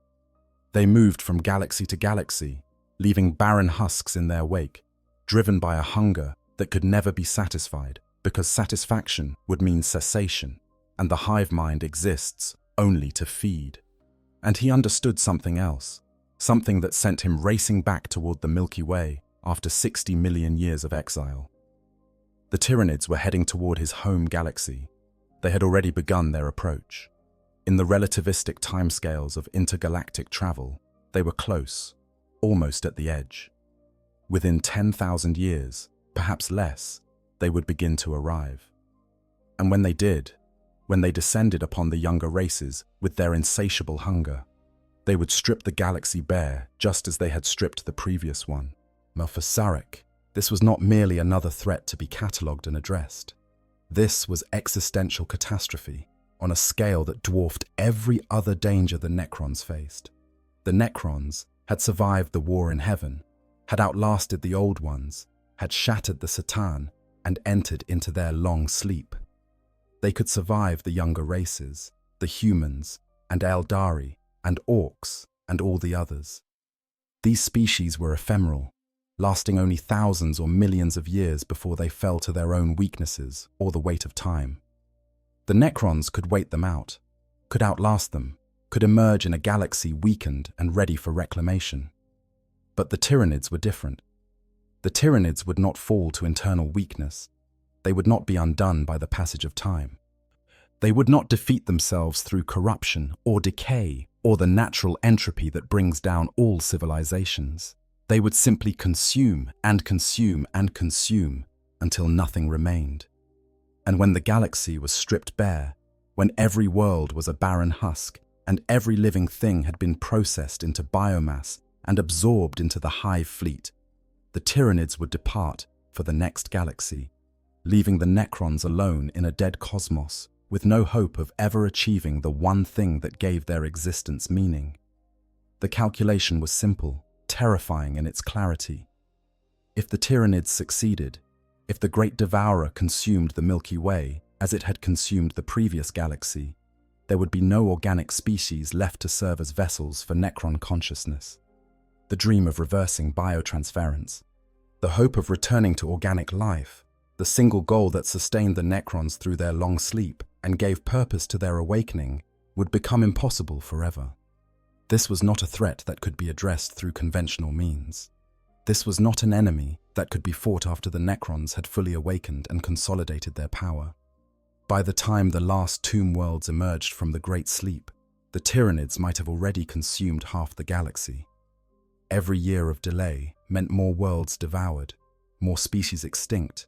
S2: They moved from galaxy to galaxy, leaving barren husks in their wake, driven by a hunger that could never be satisfied, because satisfaction would mean cessation, and the hive mind exists only to feed. And he understood something else, something that sent him racing back toward the Milky Way after 60 million years of exile. The Tyranids were heading toward his home galaxy. They had already begun their approach. In the relativistic timescales of intergalactic travel, they were close, almost at the edge. Within 10,000 years, perhaps less, they would begin to arrive. And when they did, when they descended upon the younger races with their insatiable hunger, they would strip the galaxy bare just as they had stripped the previous one. Now for Zarek, this was not merely another threat to be catalogued and addressed. This was existential catastrophe on a scale that dwarfed every other danger the Necrons faced. The Necrons had survived the war in heaven, had outlasted the old ones, had shattered the Satan, and entered into their long sleep. They could survive the younger races, the humans, and Eldari, and orcs, and all the others. These species were ephemeral, lasting only thousands or millions of years before they fell to their own weaknesses or the weight of time. The Necrons could wait them out, could outlast them, could emerge in a galaxy weakened and ready for reclamation. But the Tyranids were different. The Tyranids would not fall to internal weakness. They would not be undone by the passage of time. They would not defeat themselves through corruption or decay or the natural entropy that brings down all civilizations. They would simply consume and consume and consume until nothing remained. And when the galaxy was stripped bare, when every world was a barren husk and every living thing had been processed into biomass and absorbed into the hive fleet, the Tyranids would depart for the next galaxy, leaving the Necrons alone in a dead cosmos with no hope of ever achieving the one thing that gave their existence meaning. The calculation was simple, terrifying in its clarity. If the Tyranids succeeded, if the Great Devourer consumed the Milky Way as it had consumed the previous galaxy, there would be no organic species left to serve as vessels for Necron consciousness. The dream of reversing biotransference, the hope of returning to organic life, the single goal that sustained the Necrons through their long sleep and gave purpose to their awakening, would become impossible forever. This was not a threat that could be addressed through conventional means. This was not an enemy that could be fought after the Necrons had fully awakened and consolidated their power. By the time the last tomb worlds emerged from the Great Sleep, the Tyranids might have already consumed half the galaxy. Every year of delay meant more worlds devoured, more species extinct,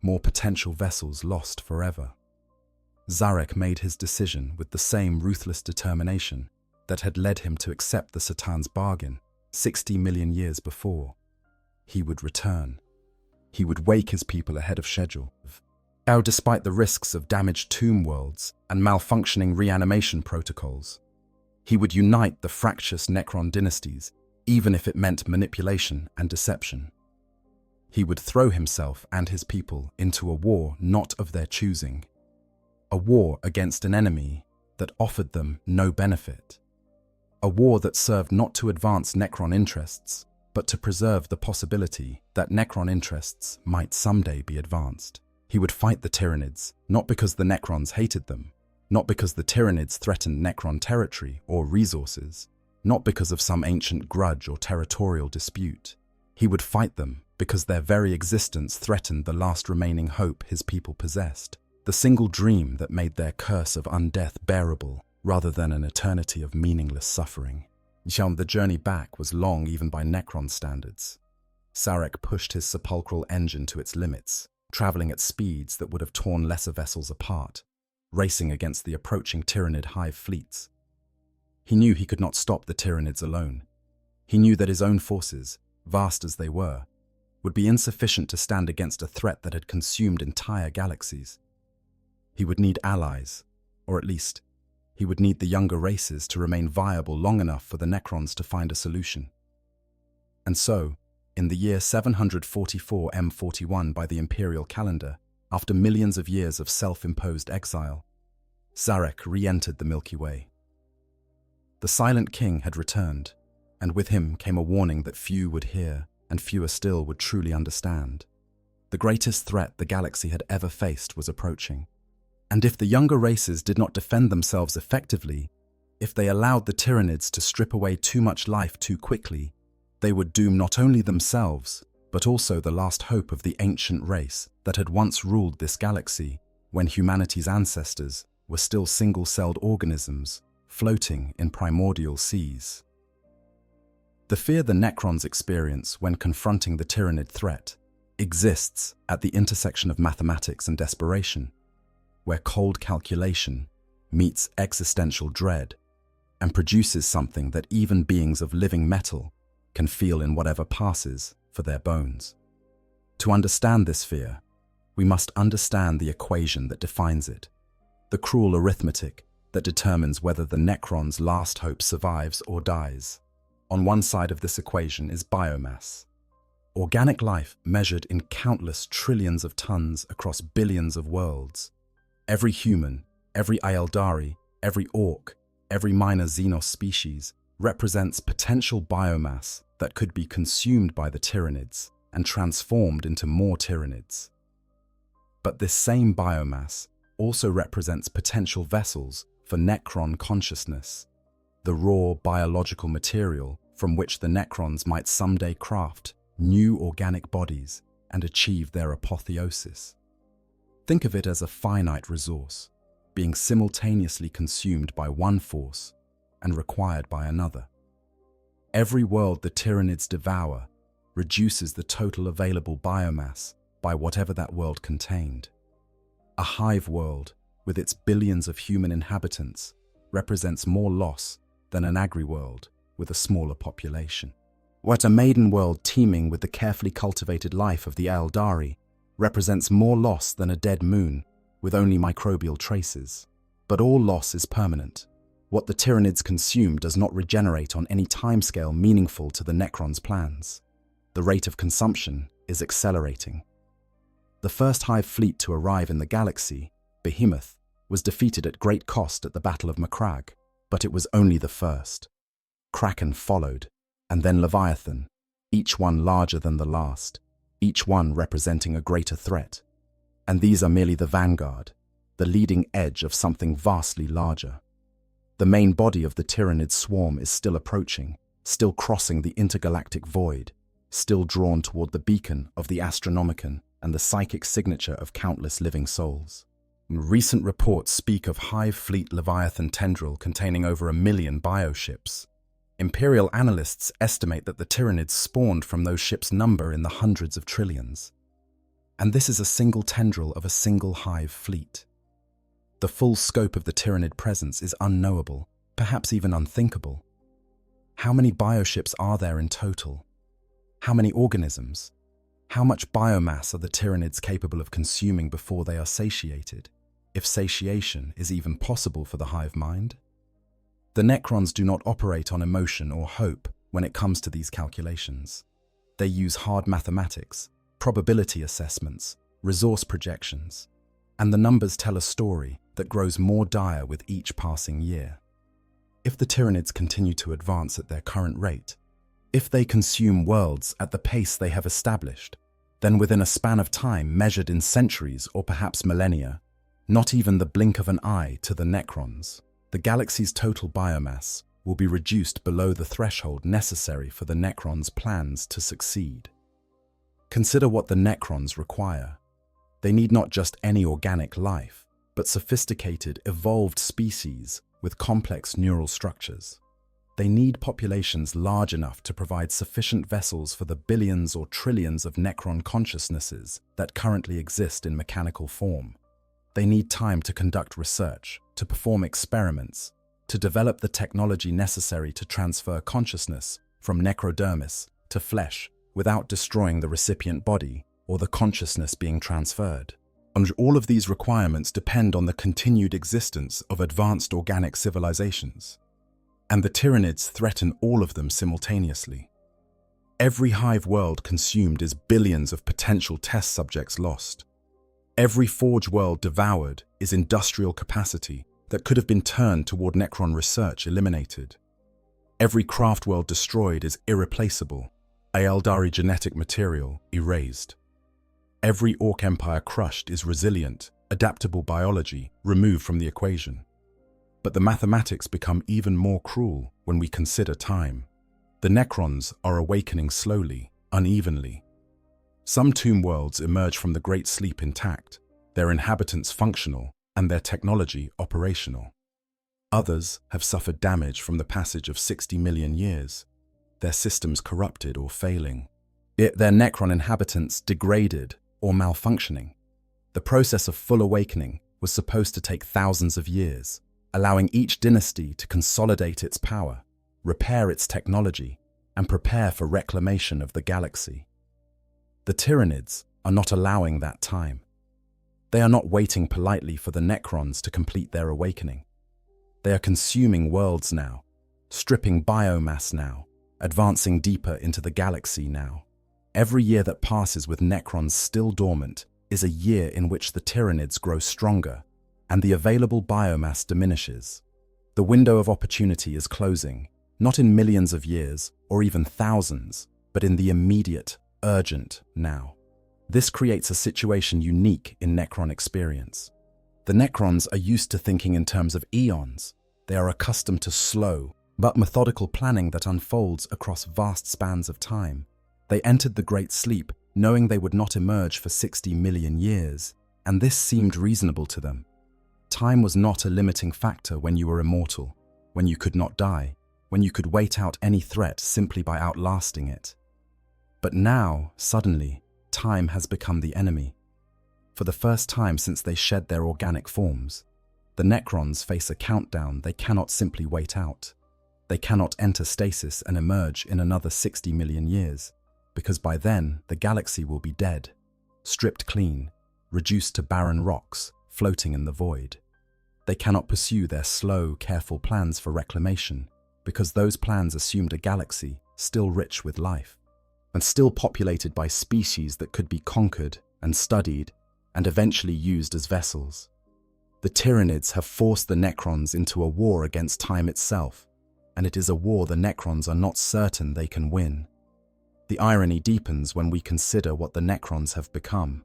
S2: more potential vessels lost forever. Zarek made his decision with the same ruthless determination that had led him to accept the Satan's bargain 60 million years before. He would return. He would wake his people ahead of schedule. Now, despite the risks of damaged tomb worlds and malfunctioning reanimation protocols, he would unite the fractious Necron dynasties, even if it meant manipulation and deception. He would throw himself and his people into a war not of their choosing, a war against an enemy that offered them no benefit, a war that served not to advance Necron interests, but to preserve the possibility that Necron interests might someday be advanced. He would fight the Tyranids, not because the Necrons hated them, not because the Tyranids threatened Necron territory or resources, not because of some ancient grudge or territorial dispute. He would fight them because their very existence threatened the last remaining hope his people possessed, the single dream that made their curse of undeath bearable rather than an eternity of meaningless suffering. The journey back was long even by Necron standards. Zarek pushed his sepulchral engine to its limits, traveling at speeds that would have torn lesser vessels apart, racing against the approaching Tyranid hive fleets. He knew he could not stop the Tyranids alone. He knew that his own forces, vast as they were, would be insufficient to stand against a threat that had consumed entire galaxies. He would need allies, or at least, he would need the younger races to remain viable long enough for the Necrons to find a solution. And so, in the year 744 M41 by the Imperial calendar, after millions of years of self-imposed exile, Zarek re-entered the Milky Way. The Silent King had returned, and with him came a warning that few would hear and fewer still would truly understand. The greatest threat the galaxy had ever faced was approaching. And if the younger races did not defend themselves effectively, if they allowed the Tyranids to strip away too much life too quickly, they would doom not only themselves, but also the last hope of the ancient race that had once ruled this galaxy when humanity's ancestors were still single-celled organisms floating in primordial seas. The fear the Necrons experience when confronting the Tyranid threat exists at the intersection of mathematics and desperation, where cold calculation meets existential dread and produces something that even beings of living metal can feel in whatever passes for their bones. To understand this fear, we must understand the equation that defines it, the cruel arithmetic that determines whether the Necron's last hope survives or dies. On one side of this equation is biomass, organic life measured in countless trillions of tons across billions of worlds. Every human, every Eldari, every orc, every minor Xenos species represents potential biomass that could be consumed by the Tyranids and transformed into more Tyranids. But this same biomass also represents potential vessels for Necron consciousness, the raw biological material from which the Necrons might someday craft new organic bodies and achieve their apotheosis. Think of it as a finite resource, being simultaneously consumed by one force and required by another. Every world the Tyranids devour reduces the total available biomass by whatever that world contained. A hive world, with its billions of human inhabitants, represents more loss than an agri-world with a smaller population. What a maiden world teeming with the carefully cultivated life of the Eldari represents more loss than a dead moon with only microbial traces. But all loss is permanent. What the Tyranids consume does not regenerate on any timescale meaningful to the Necrons' plans. The rate of consumption is accelerating. The first hive fleet to arrive in the galaxy, Behemoth, was defeated at great cost at the Battle of Macragge, but it was only the first. Kraken followed, and then Leviathan, each one larger than the last, each one representing a greater threat, And these are merely the vanguard, the leading edge of something vastly larger. The main body of the Tyranid swarm is still approaching, still crossing the intergalactic void, still drawn toward the beacon of the Astronomicon and the psychic signature of countless living souls. Recent reports speak of Hive Fleet Leviathan tendril containing over 1 million bioships. Imperial analysts estimate that the Tyranids spawned from those ships number in the hundreds of trillions. And this is a single tendril of a single Hive fleet. The full scope of the Tyranid presence is unknowable, perhaps even unthinkable. How many bioships are there in total? How many organisms? How much biomass are the Tyranids capable of consuming before they are satiated, if satiation is even possible for the hive mind? The Necrons do not operate on emotion or hope when it comes to these calculations. They use hard mathematics, probability assessments, resource projections, and the numbers tell a story that grows more dire with each passing year. If the Tyranids continue to advance at their current rate, if they consume worlds at the pace they have established, then within a span of time measured in centuries or perhaps millennia, not even the blink of an eye to the Necrons, the galaxy's total biomass will be reduced below the threshold necessary for the Necrons' plans to succeed. Consider what the Necrons require. They need not just any organic life, but sophisticated, evolved species with complex neural structures. They need populations large enough to provide sufficient vessels for the billions or trillions of Necron consciousnesses that currently exist in mechanical form. They need time to conduct research, to perform experiments, to develop the technology necessary to transfer consciousness from necrodermis to flesh without destroying the recipient body or the consciousness being transferred. And all of these requirements depend on the continued existence of advanced organic civilizations. And the Tyranids threaten all of them simultaneously. Every hive world consumed is billions of potential test subjects lost. Every forge world devoured is industrial capacity that could have been turned toward Necron research eliminated. Every craft world destroyed is irreplaceable, Aeldari genetic material erased. Every Orc empire crushed is resilient, adaptable biology removed from the equation. But the mathematics become even more cruel when we consider time. The Necrons are awakening slowly, unevenly. Some tomb worlds emerge from the Great Sleep intact, their inhabitants functional and their technology operational. Others have suffered damage from the passage of 60 million years, their systems corrupted or failing. Yet their Necron inhabitants degraded or malfunctioning. The process of full awakening was supposed to take thousands of years, allowing each dynasty to consolidate its power, repair its technology, and prepare for reclamation of the galaxy. The Tyranids are not allowing that time. They are not waiting politely for the Necrons to complete their awakening. They are consuming worlds now, stripping biomass now, advancing deeper into the galaxy now. Every year that passes with Necrons still dormant is a year in which the Tyranids grow stronger and the available biomass diminishes. The window of opportunity is closing, not in millions of years or even thousands, but in the immediate, urgent now. This creates a situation unique in Necron experience. The Necrons are used to thinking in terms of eons. They are accustomed to slow, but methodical planning that unfolds across vast spans of time. They entered the Great Sleep knowing they would not emerge for 60 million years, and this seemed reasonable to them. Time was not a limiting factor when you were immortal, when you could not die, when you could wait out any threat simply by outlasting it. But now, suddenly, time has become the enemy. For the first time since they shed their organic forms, the Necrons face a countdown they cannot simply wait out. They cannot enter stasis and emerge in another 60 million years, because by then the galaxy will be dead, stripped clean, reduced to barren rocks, floating in the void. They cannot pursue their slow, careful plans for reclamation, because those plans assumed a galaxy still rich with life, and still populated by species that could be conquered and studied and eventually used as vessels. The Tyranids have forced the Necrons into a war against time itself, and it is a war the Necrons are not certain they can win. The irony deepens when we consider what the Necrons have become.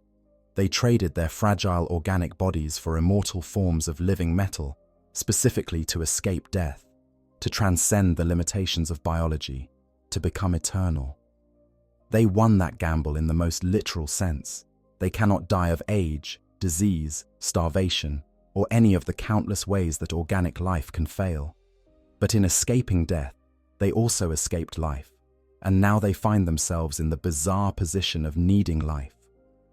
S2: They traded their fragile organic bodies for immortal forms of living metal, specifically to escape death, to transcend the limitations of biology, to become eternal. They won that gamble in the most literal sense. They cannot die of age, disease, starvation, or any of the countless ways that organic life can fail. But in escaping death, they also escaped life, and now they find themselves in the bizarre position of needing life,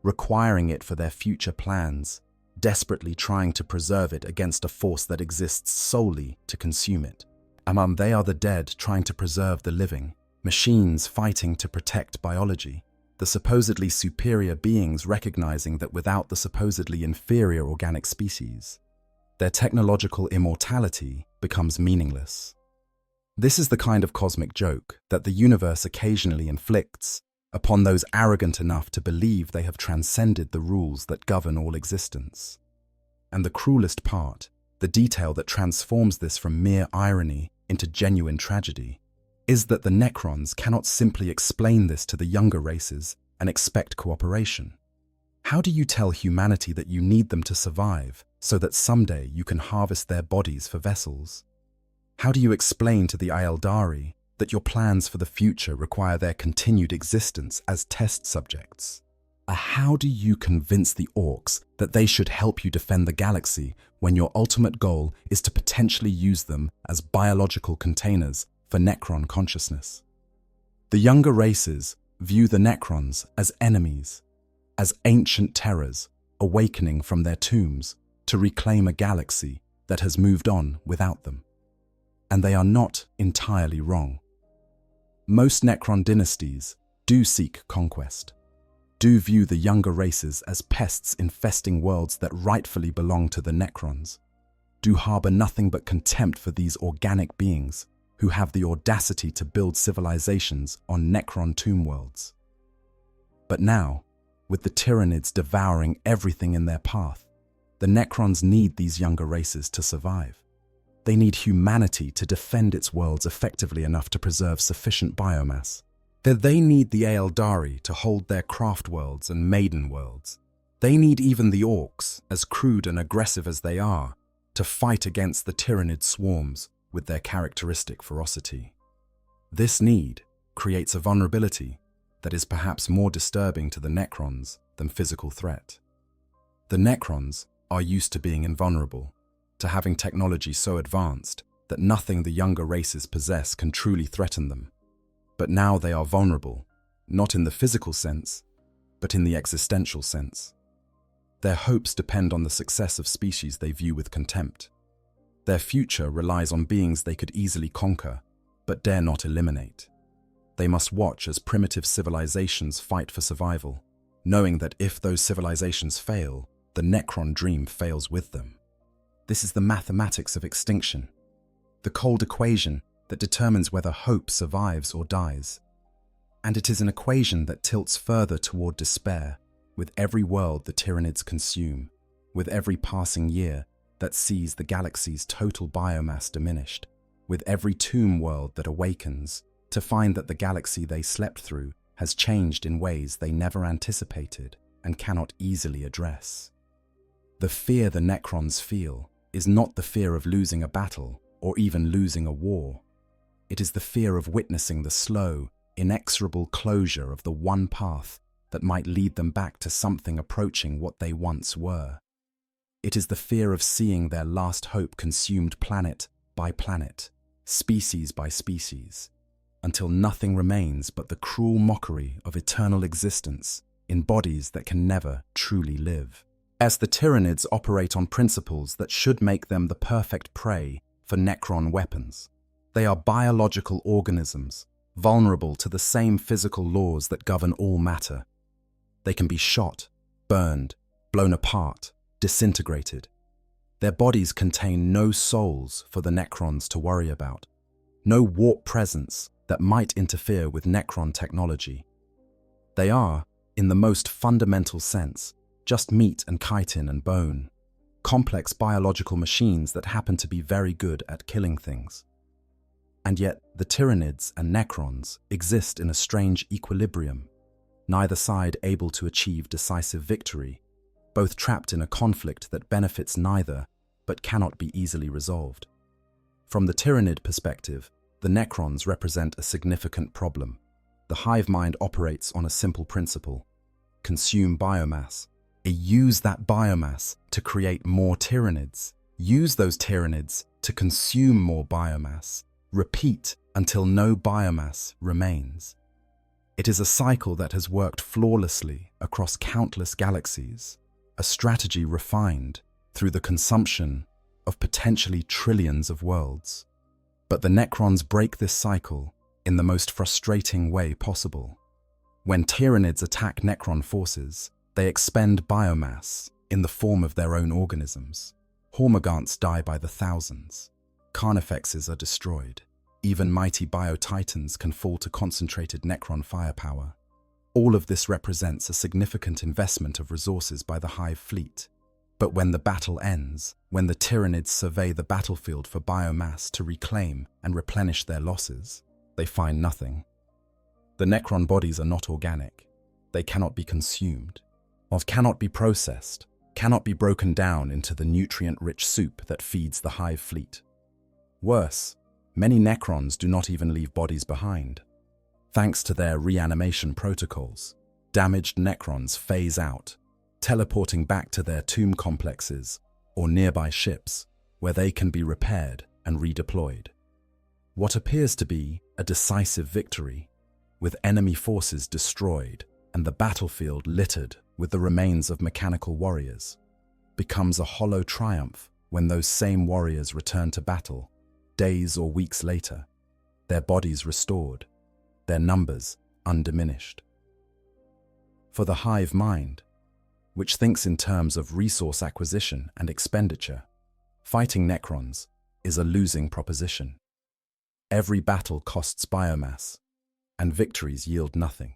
S2: requiring it for their future plans, desperately trying to preserve it against a force that exists solely to consume it. They are the dead trying to preserve the living, machines fighting to protect biology, the supposedly superior beings recognizing that without the supposedly inferior organic species, their technological immortality becomes meaningless. This is the kind of cosmic joke that the universe occasionally inflicts upon those arrogant enough to believe they have transcended the rules that govern all existence. And the cruelest part, the detail that transforms this from mere irony into genuine tragedy, is that the Necrons cannot simply explain this to the younger races and expect cooperation. How do you tell humanity that you need them to survive so that someday you can harvest their bodies for vessels? How do you explain to the Aeldari that your plans for the future require their continued existence as test subjects? How do you convince the Orcs that they should help you defend the galaxy when your ultimate goal is to potentially use them as biological containers for Necron consciousness? The younger races view the Necrons as enemies, as ancient terrors awakening from their tombs to reclaim a galaxy that has moved on without them. And they are not entirely wrong. Most Necron dynasties do seek conquest, do view the younger races as pests infesting worlds that rightfully belong to the Necrons, do harbor nothing but contempt for these organic beings who have the audacity to build civilizations on Necron tomb worlds. But now, with the Tyranids devouring everything in their path, the Necrons need these younger races to survive. They need humanity to defend its worlds effectively enough to preserve sufficient biomass. They need the Aeldari to hold their craft worlds and maiden worlds. They need even the Orcs, as crude and aggressive as they are, to fight against the Tyranid swarms with their characteristic ferocity. This need creates a vulnerability that is perhaps more disturbing to the Necrons than physical threat. The Necrons are used to being invulnerable, to having technology so advanced that nothing the younger races possess can truly threaten them. But now they are vulnerable, not in the physical sense, but in the existential sense. Their hopes depend on the success of species they view with contempt. Their future relies on beings they could easily conquer, but dare not eliminate. They must watch as primitive civilizations fight for survival, knowing that if those civilizations fail, the Necron dream fails with them. This is the mathematics of extinction, the cold equation that determines whether hope survives or dies. And it is an equation that tilts further toward despair with every world the Tyranids consume, with every passing year that sees the galaxy's total biomass diminished, with every tomb world that awakens to find that the galaxy they slept through has changed in ways they never anticipated and cannot easily address. The fear the Necrons feel is not the fear of losing a battle or even losing a war. It is the fear of witnessing the slow, inexorable closure of the one path that might lead them back to something approaching what they once were. It is the fear of seeing their last hope consumed planet by planet, species by species, until nothing remains but the cruel mockery of eternal existence in bodies that can never truly live. As the Tyranids operate on principles that should make them the perfect prey for Necron weapons, they are biological organisms, vulnerable to the same physical laws that govern all matter. They can be shot, burned, blown apart, disintegrated. Their bodies contain no souls for the Necrons to worry about, no warp presence that might interfere with Necron technology. They are, in the most fundamental sense, just meat and chitin and bone, complex biological machines that happen to be very good at killing things. And yet, the Tyranids and Necrons exist in a strange equilibrium, neither side able to achieve decisive victory, both trapped in a conflict that benefits neither but cannot be easily resolved. From the Tyranid perspective, the Necrons represent a significant problem. The hive mind operates on a simple principle: consume biomass. Use that biomass to create more Tyranids. Use those Tyranids to consume more biomass. Repeat until no biomass remains. It is a cycle that has worked flawlessly across countless galaxies, a strategy refined through the consumption of potentially trillions of worlds. But the Necrons break this cycle in the most frustrating way possible. When Tyranids attack Necron forces, they expend biomass in the form of their own organisms. Hormagaunts die by the thousands. Carnifexes are destroyed. Even mighty biotitans can fall to concentrated Necron firepower. All of this represents a significant investment of resources by the Hive fleet. But when the battle ends, when the Tyranids survey the battlefield for biomass to reclaim and replenish their losses, they find nothing. The Necron bodies are not organic. They cannot be consumed, or cannot be processed, cannot be broken down into the nutrient-rich soup that feeds the Hive fleet. Worse, many Necrons do not even leave bodies behind. Thanks to their reanimation protocols, damaged Necrons phase out, teleporting back to their tomb complexes or nearby ships, where they can be repaired and redeployed. What appears to be a decisive victory, with enemy forces destroyed and the battlefield littered with the remains of mechanical warriors, becomes a hollow triumph when those same warriors return to battle, days or weeks later, their bodies restored, their numbers undiminished. For the Hive mind, which thinks in terms of resource acquisition and expenditure, fighting Necrons is a losing proposition. Every battle costs biomass, and victories yield nothing.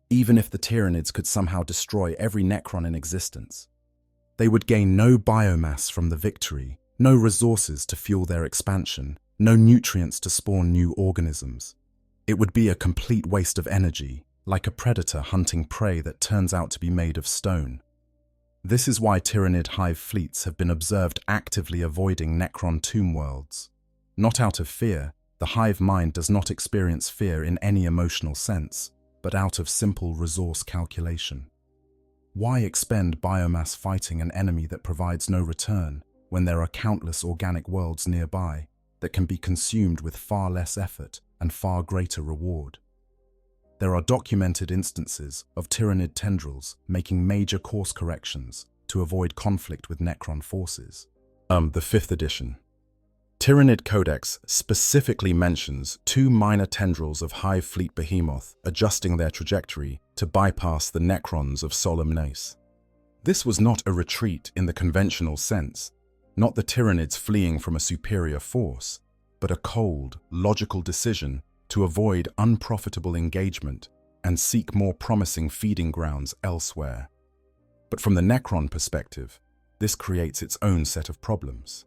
S2: Even if the Tyranids could somehow destroy every Necron in existence, they would gain no biomass from the victory, no resources to fuel their expansion, no nutrients to spawn new organisms. It would be a complete waste of energy, like a predator hunting prey that turns out to be made of stone. This is why Tyranid hive fleets have been observed actively avoiding Necron tomb worlds. Not out of fear, the hive mind does not experience fear in any emotional sense, but out of simple resource calculation. Why expend biomass fighting an enemy that provides no return when there are countless organic worlds nearby that can be consumed with far less effort and far greater reward? There are documented instances of Tyranid tendrils making major course corrections to avoid conflict with Necron forces. The 5th edition. Tyranid Codex specifically mentions 2 minor tendrils of Hive Fleet Behemoth adjusting their trajectory to bypass the Necrons of Solemnace. This was not a retreat in the conventional sense, not the Tyranids fleeing from a superior force, but a cold, logical decision to avoid unprofitable engagement and seek more promising feeding grounds elsewhere. But from the Necron perspective, this creates its own set of problems.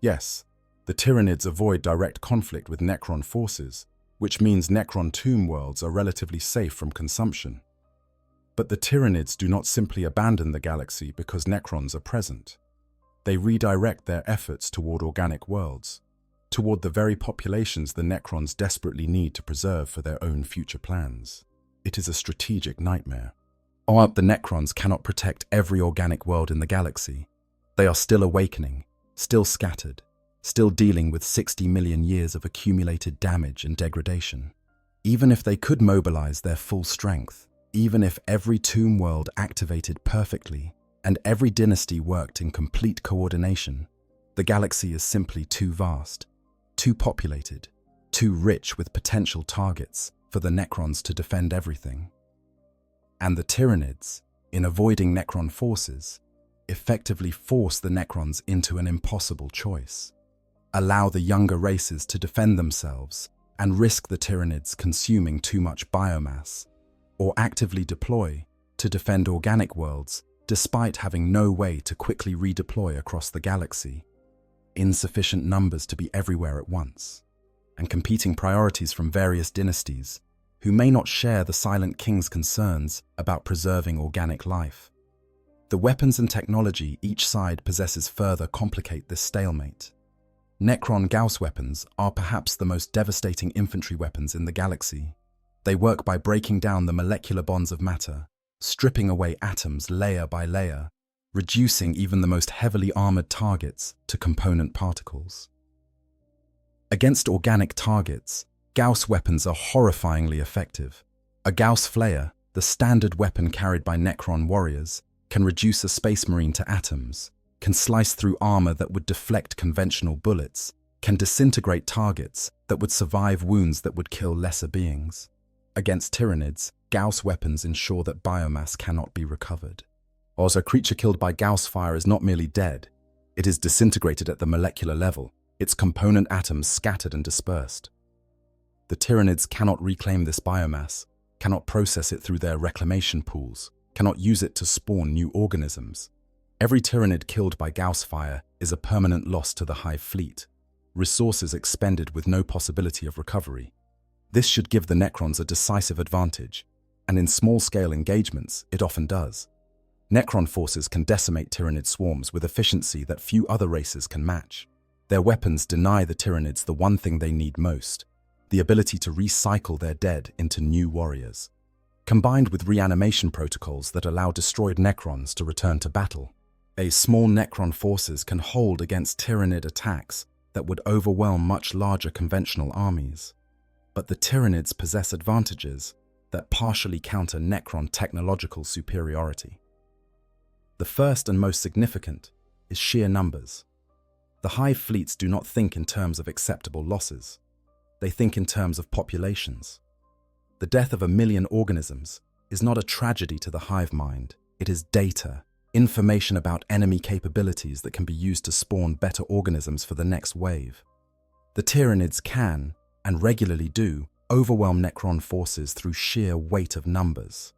S2: Yes, the Tyranids avoid direct conflict with Necron forces, which means Necron tomb worlds are relatively safe from consumption. But the Tyranids do not simply abandon the galaxy because Necrons are present. They redirect their efforts toward organic worlds, toward the very populations the Necrons desperately need to preserve for their own future plans. It is a strategic nightmare. The Necrons cannot protect every organic world in the galaxy. They are still awakening, still scattered, still dealing with 60 million years of accumulated damage and degradation. Even if they could mobilize their full strength, even if every tomb world activated perfectly and every dynasty worked in complete coordination, the galaxy is simply too vast, too populated, too rich with potential targets for the Necrons to defend everything. And the Tyranids, in avoiding Necron forces, effectively force the Necrons into an impossible choice. Allow the younger races to defend themselves and risk the Tyranids consuming too much biomass, or actively deploy to defend organic worlds despite having no way to quickly redeploy across the galaxy. Insufficient numbers to be everywhere at once, and competing priorities from various dynasties who may not share the Silent King's concerns about preserving organic life. The weapons and technology each side possesses further complicate this stalemate. Necron Gauss weapons are perhaps the most devastating infantry weapons in the galaxy. They work by breaking down the molecular bonds of matter, stripping away atoms layer by layer, reducing even the most heavily armored targets to component particles. Against organic targets, Gauss weapons are horrifyingly effective. A Gauss flare, the standard weapon carried by Necron warriors, can reduce a space marine to atoms, can slice through armor that would deflect conventional bullets, can disintegrate targets that would survive wounds that would kill lesser beings. Against Tyranids, Gauss weapons ensure that biomass cannot be recovered. Or a creature killed by Gauss fire is not merely dead, it is disintegrated at the molecular level, its component atoms scattered and dispersed. The Tyranids cannot reclaim this biomass, cannot process it through their reclamation pools, cannot use it to spawn new organisms. Every Tyranid killed by Gauss fire is a permanent loss to the hive fleet, resources expended with no possibility of recovery. This should give the Necrons a decisive advantage, and in small-scale engagements, it often does. Necron forces can decimate Tyranid swarms with efficiency that few other races can match. Their weapons deny the Tyranids the one thing they need most, the ability to recycle their dead into new warriors. Combined with reanimation protocols that allow destroyed Necrons to return to battle, small Necron forces can hold against Tyranid attacks that would overwhelm much larger conventional armies. But the Tyranids possess advantages that partially counter Necron technological superiority. The first and most significant is sheer numbers. The hive fleets do not think in terms of acceptable losses. They think in terms of populations. The death of 1 million organisms is not a tragedy to the hive mind. It is data, information about enemy capabilities that can be used to spawn better organisms for the next wave. The Tyranids can, and regularly do, overwhelm Necron forces through sheer weight of numbers.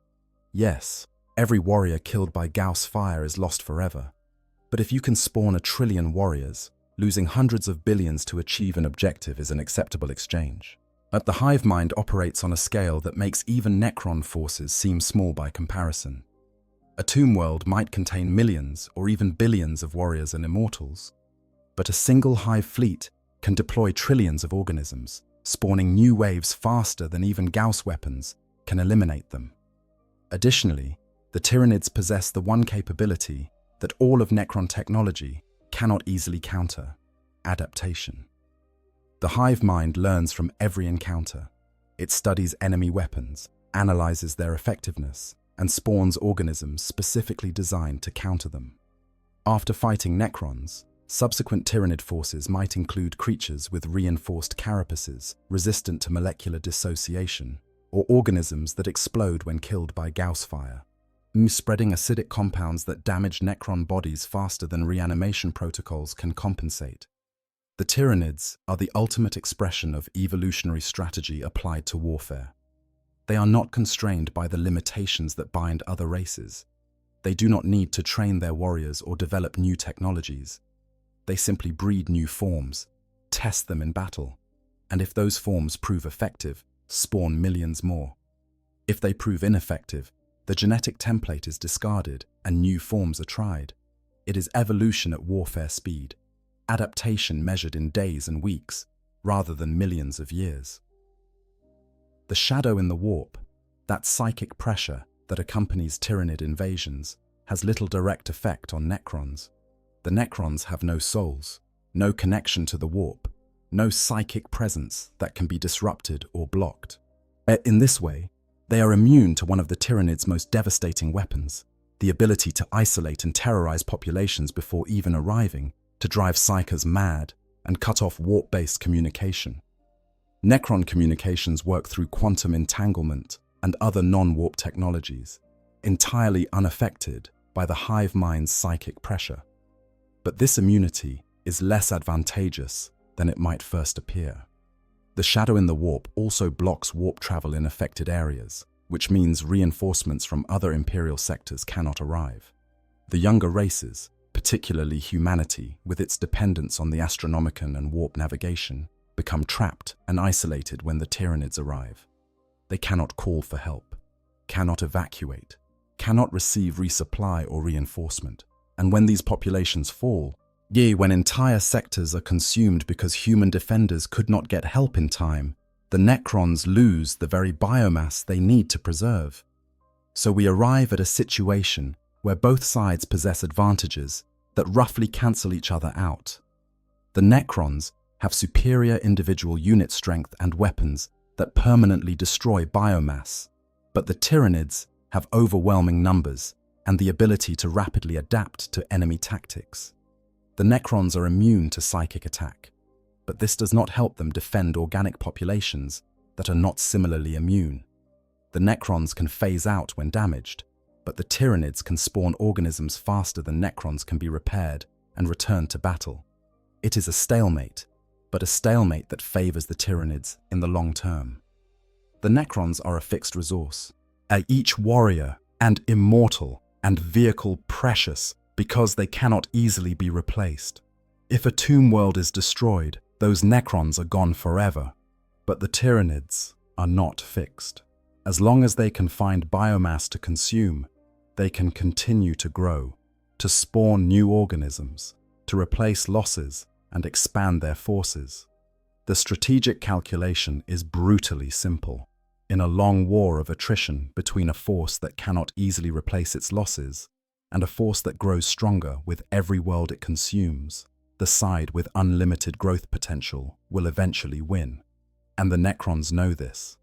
S2: Yes, every warrior killed by Gauss fire is lost forever. But if you can spawn 1 trillion warriors, losing hundreds of billions to achieve an objective is an acceptable exchange. But the hive mind operates on a scale that makes even Necron forces seem small by comparison. A tomb world might contain millions or even billions of warriors and immortals, but a single hive fleet can deploy trillions of organisms, spawning new waves faster than even Gauss weapons can eliminate them. Additionally, the Tyranids possess the one capability that all of Necron technology cannot easily counter: adaptation. The hive mind learns from every encounter. It studies enemy weapons, analyzes their effectiveness, and spawns organisms specifically designed to counter them. After fighting Necrons, subsequent Tyranid forces might include creatures with reinforced carapaces resistant to molecular dissociation, or organisms that explode when killed by Gauss fire, spreading acidic compounds that damage Necron bodies faster than reanimation protocols can compensate. The Tyranids are the ultimate expression of evolutionary strategy applied to warfare. They are not constrained by the limitations that bind other races. They do not need to train their warriors or develop new technologies. They simply breed new forms, test them in battle, and if those forms prove effective, spawn millions more. If they prove ineffective, the genetic template is discarded and new forms are tried. It is evolution at warfare speed, adaptation measured in days and weeks, rather than millions of years. The shadow in the warp, that psychic pressure that accompanies Tyranid invasions, has little direct effect on Necrons. The Necrons have no souls, no connection to the warp, no psychic presence that can be disrupted or blocked. In this way, they are immune to one of the Tyranids' most devastating weapons, the ability to isolate and terrorize populations before even arriving, to drive psychers mad and cut off warp-based communication. Necron communications work through quantum entanglement and other non-warp technologies, entirely unaffected by the hive mind's psychic pressure. But this immunity is less advantageous than it might first appear. The shadow in the warp also blocks warp travel in affected areas, which means reinforcements from other Imperial sectors cannot arrive. The younger races, particularly humanity with its dependence on the Astronomicon and warp navigation, become trapped and isolated when the Tyranids arrive. They cannot call for help, cannot evacuate, cannot receive resupply or reinforcement. And when these populations fall, when entire sectors are consumed because human defenders could not get help in time, the Necrons lose the very biomass they need to preserve. So we arrive at a situation where both sides possess advantages that roughly cancel each other out. The Necrons have superior individual unit strength and weapons that permanently destroy biomass, but the Tyranids have overwhelming numbers and the ability to rapidly adapt to enemy tactics. The Necrons are immune to psychic attack, but this does not help them defend organic populations that are not similarly immune. The Necrons can phase out when damaged, but the Tyranids can spawn organisms faster than Necrons can be repaired and return to battle. It is a stalemate, but a stalemate that favors the Tyranids in the long term. The Necrons are a fixed resource, each warrior and immortal and vehicle precious because they cannot easily be replaced. If a tomb world is destroyed, those Necrons are gone forever, but the Tyranids are not fixed. As long as they can find biomass to consume, they can continue to grow, to spawn new organisms, to replace losses and expand their forces. The strategic calculation is brutally simple. In a long war of attrition between a force that cannot easily replace its losses and a force that grows stronger with every world it consumes, the side with unlimited growth potential will eventually win. And the Necrons know this.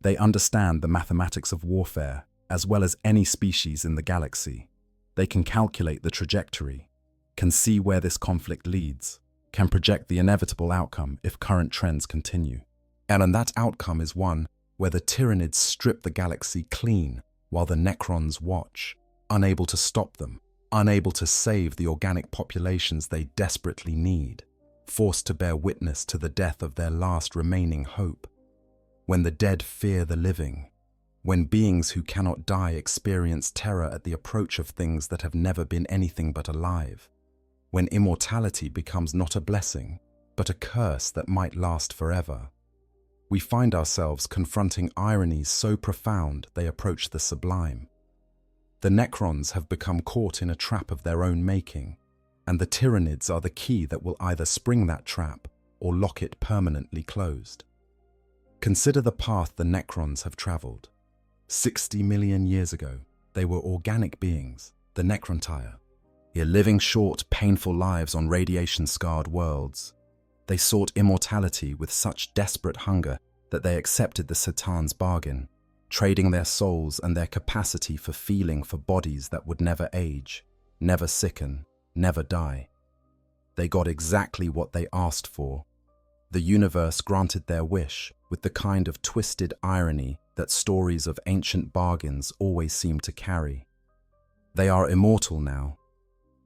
S2: They understand the mathematics of warfare as well as any species in the galaxy. They can calculate the trajectory, can see where this conflict leads, can project the inevitable outcome if current trends continue. And that outcome is one where the Tyranids strip the galaxy clean while the Necrons watch, unable to stop them, unable to save the organic populations they desperately need, forced to bear witness to the death of their last remaining hope. When the dead fear the living, when beings who cannot die experience terror at the approach of things that have never been anything but alive, when immortality becomes not a blessing, but a curse that might last forever, we find ourselves confronting ironies so profound they approach the sublime. The Necrons have become caught in a trap of their own making, and the Tyranids are the key that will either spring that trap or lock it permanently closed. Consider the path the Necrons have traveled. 60 million years ago, they were organic beings, the Necrontire, here living short, painful lives on radiation-scarred worlds. They sought immortality with such desperate hunger that they accepted the Satan's bargain, trading their souls and their capacity for feeling for bodies that would never age, never sicken, never die. They got exactly what they asked for. The universe granted their wish with the kind of twisted irony that stories of ancient bargains always seem to carry. They are immortal now.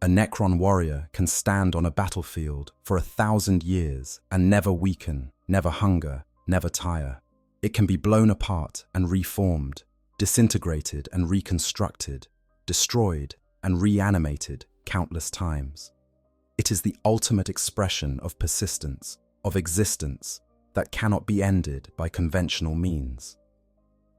S2: A Necron warrior can stand on a battlefield for 1,000 years and never weaken, never hunger, never tire. It can be blown apart and reformed, disintegrated and reconstructed, destroyed and reanimated countless times. It is the ultimate expression of persistence, of existence, that cannot be ended by conventional means.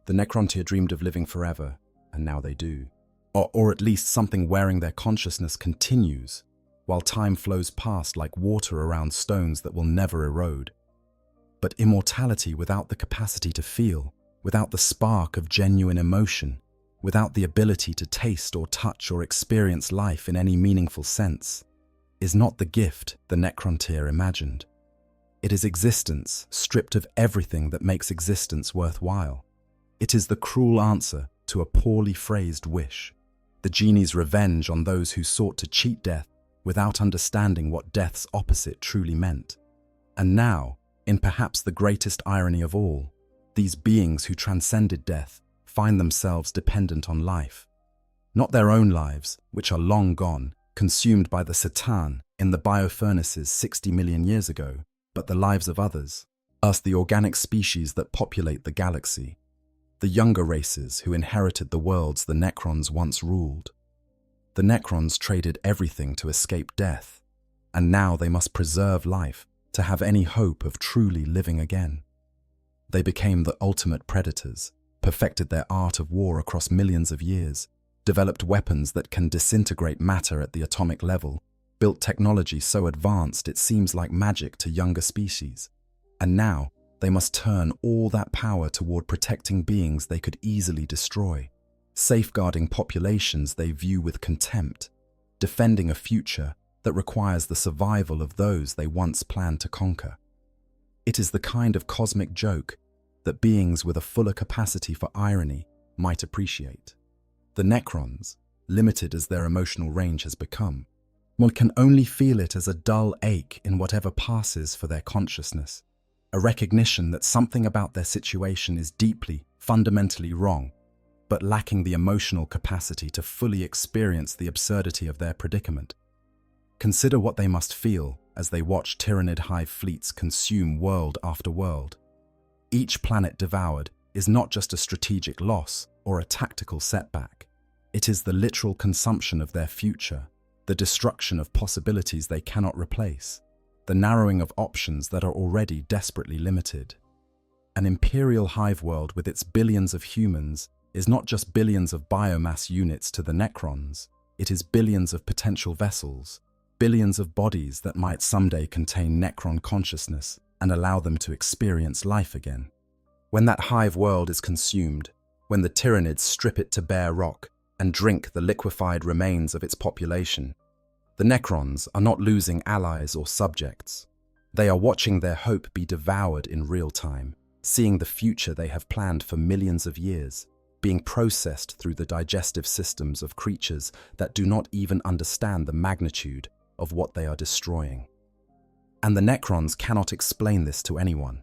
S2: The Necrontyr dreamed of living forever, and now they do. Or at least something wearing their consciousness continues, while time flows past like water around stones that will never erode. But immortality without the capacity to feel, without the spark of genuine emotion, without the ability to taste or touch or experience life in any meaningful sense, is not the gift the Necrontyr imagined. It is existence stripped of everything that makes existence worthwhile. It is the cruel answer to a poorly phrased wish, the genie's revenge on those who sought to cheat death without understanding what death's opposite truly meant. And now, in perhaps the greatest irony of all, these beings who transcended death find themselves dependent on life. Not their own lives, which are long gone, consumed by the Satan in the biofurnaces 60 million years ago, but the lives of others, us the organic species that populate the galaxy, the younger races who inherited the worlds the Necrons once ruled. The Necrons traded everything to escape death, and now they must preserve life to have any hope of truly living again. They became the ultimate predators, perfected their art of war across millions of years, developed weapons that can disintegrate matter at the atomic level, built technology so advanced it seems like magic to younger species. And now, they must turn all that power toward protecting beings they could easily destroy, safeguarding populations they view with contempt, defending a future that requires the survival of those they once planned to conquer. It is the kind of cosmic joke that beings with a fuller capacity for irony might appreciate. The Necrons, limited as their emotional range has become, one can only feel it as a dull ache in whatever passes for their consciousness, a recognition that something about their situation is deeply, fundamentally wrong, but lacking the emotional capacity to fully experience the absurdity of their predicament. Consider what they must feel as they watch Tyranid hive fleets consume world after world. Each planet devoured is not just a strategic loss or a tactical setback. It is the literal consumption of their future, the destruction of possibilities they cannot replace, the narrowing of options that are already desperately limited. An imperial hive world with its billions of humans is not just billions of biomass units to the Necrons, it is billions of potential vessels, billions of bodies that might someday contain Necron consciousness and allow them to experience life again. When that hive world is consumed, when the Tyranids strip it to bare rock and drink the liquefied remains of its population, the Necrons are not losing allies or subjects. They are watching their hope be devoured in real time, seeing the future they have planned for millions of years, being processed through the digestive systems of creatures that do not even understand the magnitude of what they are destroying. And the Necrons cannot explain this to anyone.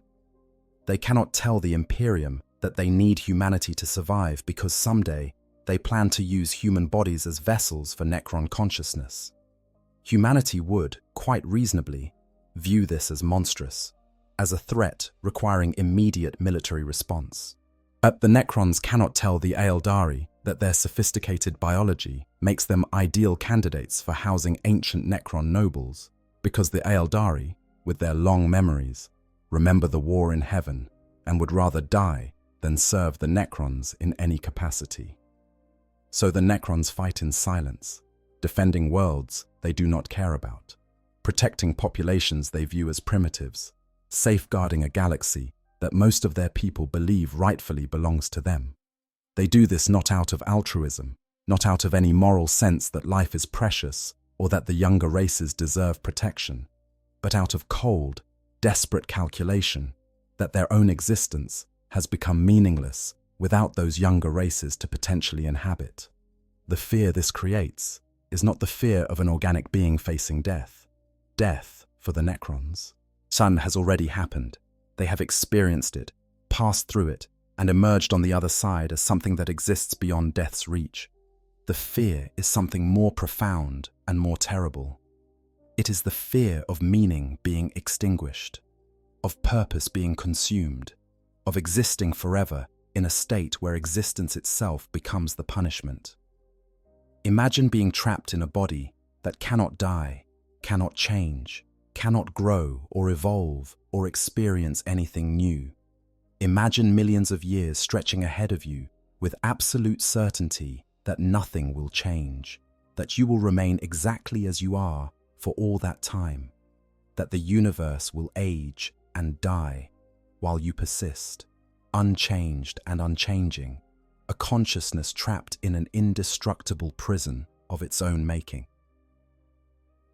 S2: They cannot tell the Imperium that they need humanity to survive because someday they plan to use human bodies as vessels for Necron consciousness. Humanity would, quite reasonably, view this as monstrous, as a threat requiring immediate military response. But the Necrons cannot tell the Aeldari that their sophisticated biology makes them ideal candidates for housing ancient Necron nobles, because the Aeldari, with their long memories, remember the war in heaven and would rather die than serve the Necrons in any capacity. So the Necrons fight in silence, defending worlds they do not care about, protecting populations they view as primitives, safeguarding a galaxy that most of their people believe rightfully belongs to them. They do this not out of altruism, not out of any moral sense that life is precious or that the younger races deserve protection, but out of cold, desperate calculation that their own existence has become meaningless without those younger races to potentially inhabit. The fear this creates is not the fear of an organic being facing death. Death, for the Necrons, Sun has already happened. They have experienced it, passed through it, and emerged on the other side as something that exists beyond death's reach. The fear is something more profound and more terrible. It is the fear of meaning being extinguished, of purpose being consumed, of existing forever in a state where existence itself becomes the punishment. Imagine being trapped in a body that cannot die, cannot change, cannot grow or evolve or experience anything new. Imagine millions of years stretching ahead of you with absolute certainty that nothing will change, that you will remain exactly as you are for all that time, that the universe will age and die while you persist, unchanged and unchanging, a consciousness trapped in an indestructible prison of its own making.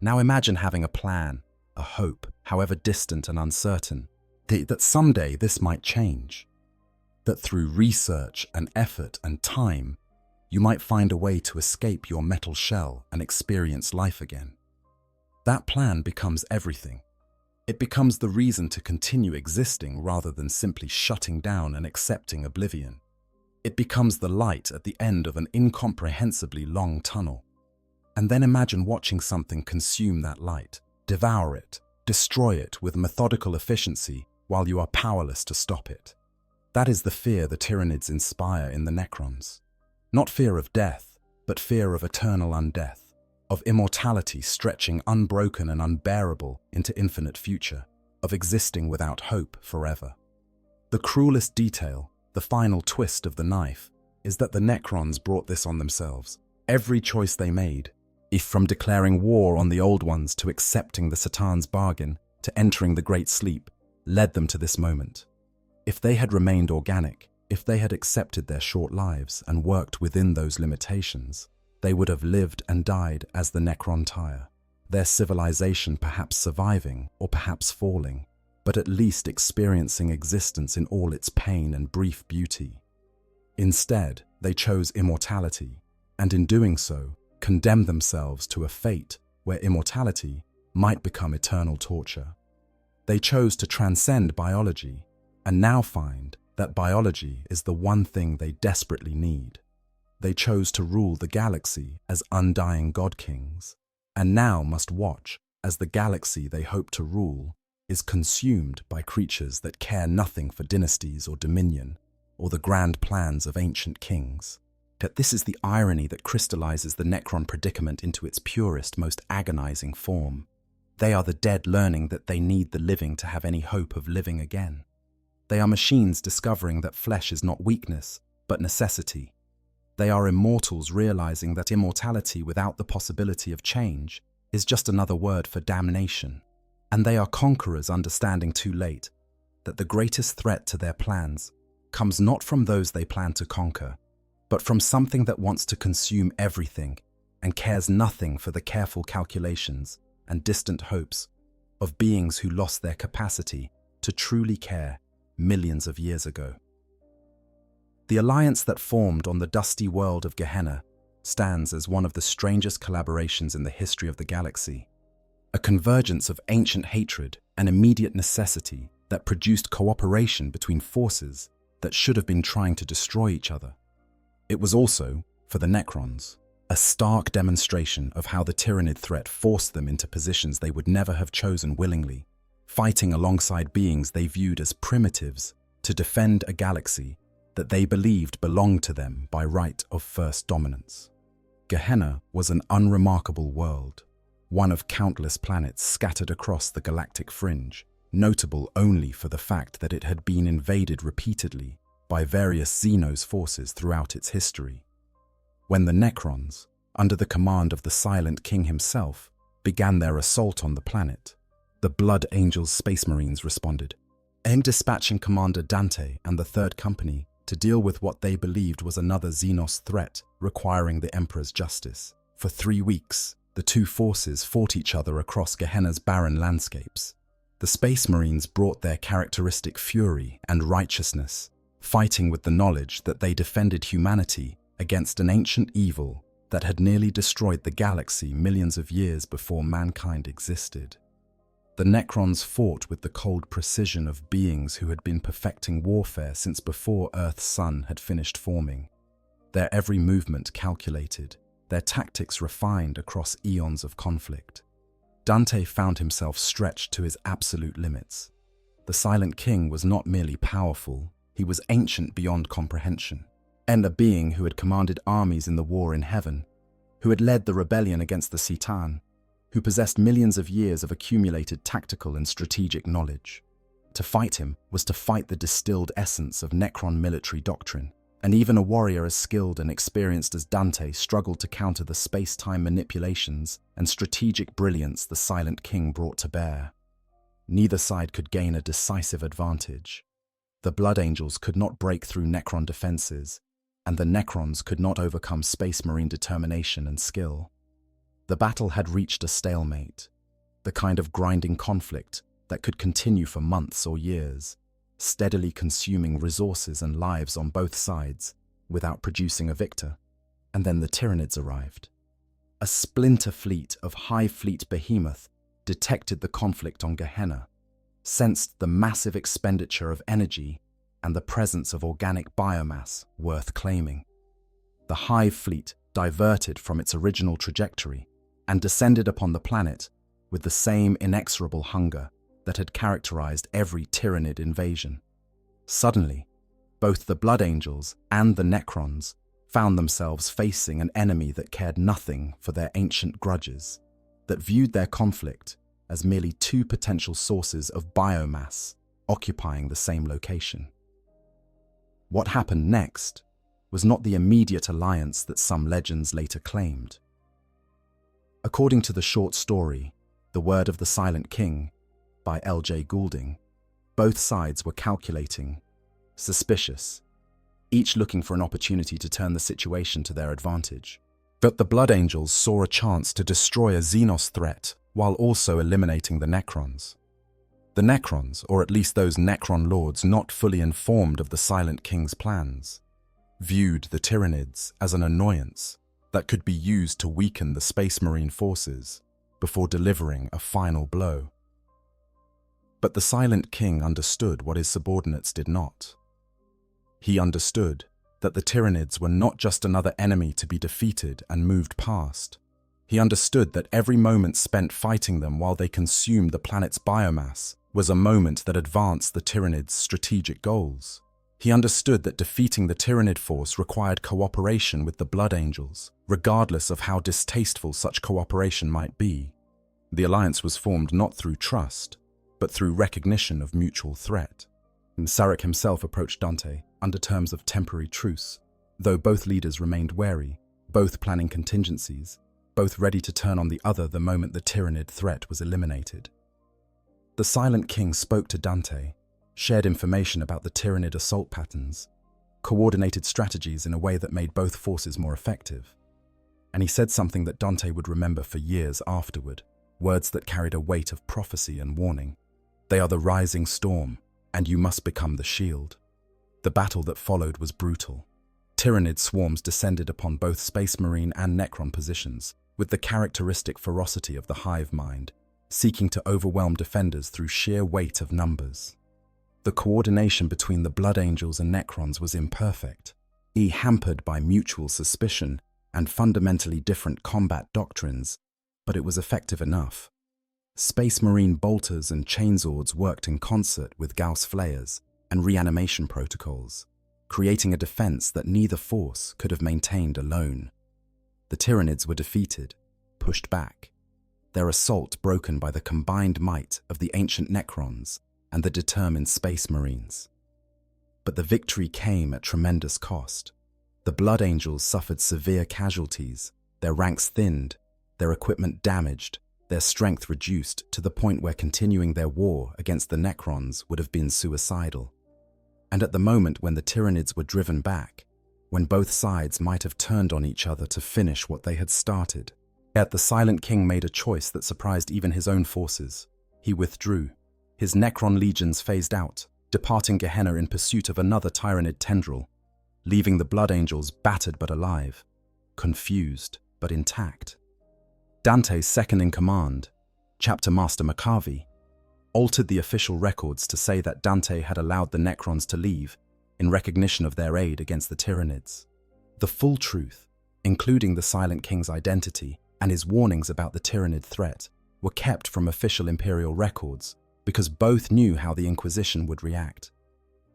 S2: Now imagine having a plan, a hope, however distant and uncertain, that someday this might change, that through research and effort and time, you might find a way to escape your metal shell and experience life again. That plan becomes everything. It becomes the reason to continue existing rather than simply shutting down and accepting oblivion. It becomes the light at the end of an incomprehensibly long tunnel. And then imagine watching something consume that light, devour it, destroy it with methodical efficiency while you are powerless to stop it. That is the fear the Tyranids inspire in the Necrons. Not fear of death, but fear of eternal undeath, of immortality stretching unbroken and unbearable into infinite future, of existing without hope forever. The cruelest detail, the final twist of the knife, is that the Necrons brought this on themselves. Every choice they made, if from declaring war on the Old Ones to accepting the Satan's bargain to entering the Great Sleep, led them to this moment. If they had remained organic, if they had accepted their short lives and worked within those limitations, they would have lived and died as the Necron Tyre, their civilization perhaps surviving or perhaps falling, but at least experiencing existence in all its pain and brief beauty. Instead, they chose immortality, and in doing so, condemned themselves to a fate where immortality might become eternal torture. They chose to transcend biology, and now find that biology is the one thing they desperately need. They chose to rule the galaxy as undying god-kings, and now must watch as the galaxy they hope to rule is consumed by creatures that care nothing for dynasties or dominion, or the grand plans of ancient kings. Yet this is the irony that crystallizes the Necron predicament into its purest, most agonizing form. They are the dead learning that they need the living to have any hope of living again. They are machines discovering that flesh is not weakness, but necessity. They are immortals realizing that immortality without the possibility of change is just another word for damnation. And they are conquerors understanding too late that the greatest threat to their plans comes not from those they plan to conquer, but from something that wants to consume everything and cares nothing for the careful calculations and distant hopes of beings who lost their capacity to truly care millions of years ago. The alliance that formed on the dusty world of Gehenna stands as one of the strangest collaborations in the history of the galaxy, a convergence of ancient hatred and immediate necessity that produced cooperation between forces that should have been trying to destroy each other. It was also, for the Necrons, a stark demonstration of how the Tyranid threat forced them into positions they would never have chosen willingly, fighting alongside beings they viewed as primitives to defend a galaxy that they believed belonged to them by right of first dominance. Gehenna was an unremarkable world, one of countless planets scattered across the galactic fringe, notable only for the fact that it had been invaded repeatedly by various Xenos forces throughout its history. When the Necrons, under the command of the Silent King himself, began their assault on the planet, the Blood Angels Space Marines responded, dispatching Commander Dante and the Third Company to deal with what they believed was another Xenos threat requiring the Emperor's justice. For 3 weeks, the two forces fought each other across Gehenna's barren landscapes. The Space Marines brought their characteristic fury and righteousness, fighting with the knowledge that they defended humanity against an ancient evil that had nearly destroyed the galaxy millions of years before mankind existed. The Necrons fought with the cold precision of beings who had been perfecting warfare since before Earth's sun had finished forming, their every movement calculated, their tactics refined across eons of conflict. Dante found himself stretched to his absolute limits. The Silent King was not merely powerful, he was ancient beyond comprehension, and a being who had commanded armies in the war in heaven, who had led the rebellion against the Citan, who possessed millions of years of accumulated tactical and strategic knowledge. To fight him was to fight the distilled essence of Necron military doctrine, and even a warrior as skilled and experienced as Dante struggled to counter the space-time manipulations and strategic brilliance the Silent King brought to bear. Neither side could gain a decisive advantage. The Blood Angels could not break through Necron defenses, and the Necrons could not overcome Space Marine determination and skill. The battle had reached a stalemate, the kind of grinding conflict that could continue for months or years, steadily consuming resources and lives on both sides without producing a victor. And then the Tyranids arrived. A splinter fleet of Hive Fleet behemoth detected the conflict on Gehenna, sensed the massive expenditure of energy and the presence of organic biomass worth claiming. The Hive Fleet diverted from its original trajectory and descended upon the planet with the same inexorable hunger that had characterized every Tyranid invasion. Suddenly, both the Blood Angels and the Necrons found themselves facing an enemy that cared nothing for their ancient grudges, that viewed their conflict as merely two potential sources of biomass occupying the same location. What happened next was not the immediate alliance that some legends later claimed. According to the short story, The Word of the Silent King, by L.J. Goulding, both sides were calculating, suspicious, each looking for an opportunity to turn the situation to their advantage. But the Blood Angels saw a chance to destroy a Xenos threat while also eliminating the Necrons. The Necrons, or at least those Necron lords not fully informed of the Silent King's plans, viewed the Tyranids as an annoyance that could be used to weaken the Space Marine forces before delivering a final blow. But the Silent King understood what his subordinates did not. He understood that the Tyranids were not just another enemy to be defeated and moved past. He understood that every moment spent fighting them while they consumed the planet's biomass was a moment that advanced the Tyranids' strategic goals. He understood that defeating the Tyranid force required cooperation with the Blood Angels, regardless of how distasteful such cooperation might be. The alliance was formed not through trust, but through recognition of mutual threat. And Sarek himself approached Dante under terms of temporary truce, though both leaders remained wary, both planning contingencies, both ready to turn on the other the moment the Tyranid threat was eliminated. The Silent King spoke to Dante, shared information about the Tyranid assault patterns, coordinated strategies in a way that made both forces more effective. And he said something that Dante would remember for years afterward, words that carried a weight of prophecy and warning. They are the rising storm, and you must become the shield. The battle that followed was brutal. Tyranid swarms descended upon both Space Marine and Necron positions, with the characteristic ferocity of the hive mind, seeking to overwhelm defenders through sheer weight of numbers. The coordination between the Blood Angels and Necrons was imperfect, hampered by mutual suspicion and fundamentally different combat doctrines, but it was effective enough. Space Marine bolters and chainswords worked in concert with Gauss flayers and reanimation protocols, creating a defense that neither force could have maintained alone. The Tyranids were defeated, pushed back, their assault broken by the combined might of the ancient Necrons and the determined Space Marines. But the victory came at tremendous cost. The Blood Angels suffered severe casualties, their ranks thinned, their equipment damaged, their strength reduced to the point where continuing their war against the Necrons would have been suicidal. And at the moment when the Tyranids were driven back, when both sides might have turned on each other to finish what they had started, yet the Silent King made a choice that surprised even his own forces. He withdrew. His Necron legions phased out, departing Gehenna in pursuit of another Tyranid tendril, leaving the Blood Angels battered but alive, confused but intact. Dante's second-in-command, Chapter Master Makavi, altered the official records to say that Dante had allowed the Necrons to leave in recognition of their aid against the Tyranids. The full truth, including the Silent King's identity and his warnings about the Tyranid threat, were kept from official Imperial records because both knew how the Inquisition would react.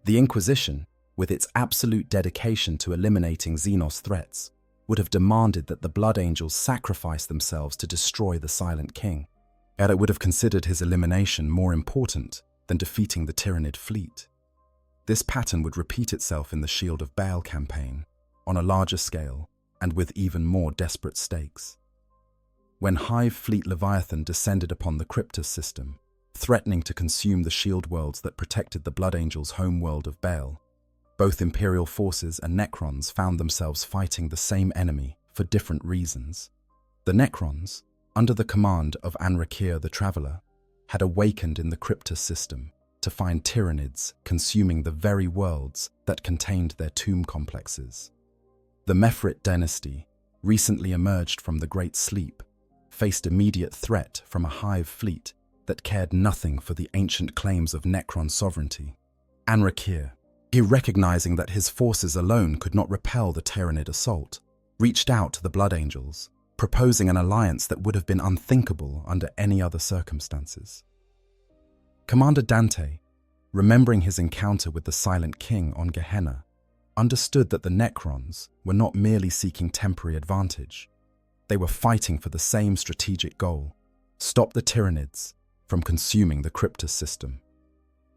S2: The Inquisition, with its absolute dedication to eliminating Xenos threats, would have demanded that the Blood Angels sacrifice themselves to destroy the Silent King, yet it would have considered his elimination more important than defeating the Tyranid fleet. This pattern would repeat itself in the Shield of Baal campaign, on a larger scale and with even more desperate stakes. When Hive Fleet Leviathan descended upon the Cryptus system, threatening to consume the shield worlds that protected the Blood Angels' home world of Baal, both Imperial forces and Necrons found themselves fighting the same enemy for different reasons. The Necrons, under the command of Anrakir the Traveller, had awakened in the Cryptus system to find Tyranids consuming the very worlds that contained their tomb complexes. The Mefrit dynasty, recently emerged from the Great Sleep, faced immediate threat from a Hive fleet that cared nothing for the ancient claims of Necron sovereignty. Anrakir, recognizing that his forces alone could not repel the Tyranid assault, reached out to the Blood Angels, proposing an alliance that would have been unthinkable under any other circumstances. Commander Dante, remembering his encounter with the Silent King on Gehenna, understood that the Necrons were not merely seeking temporary advantage. They were fighting for the same strategic goal: stop the Tyranids from consuming the Cryptus system.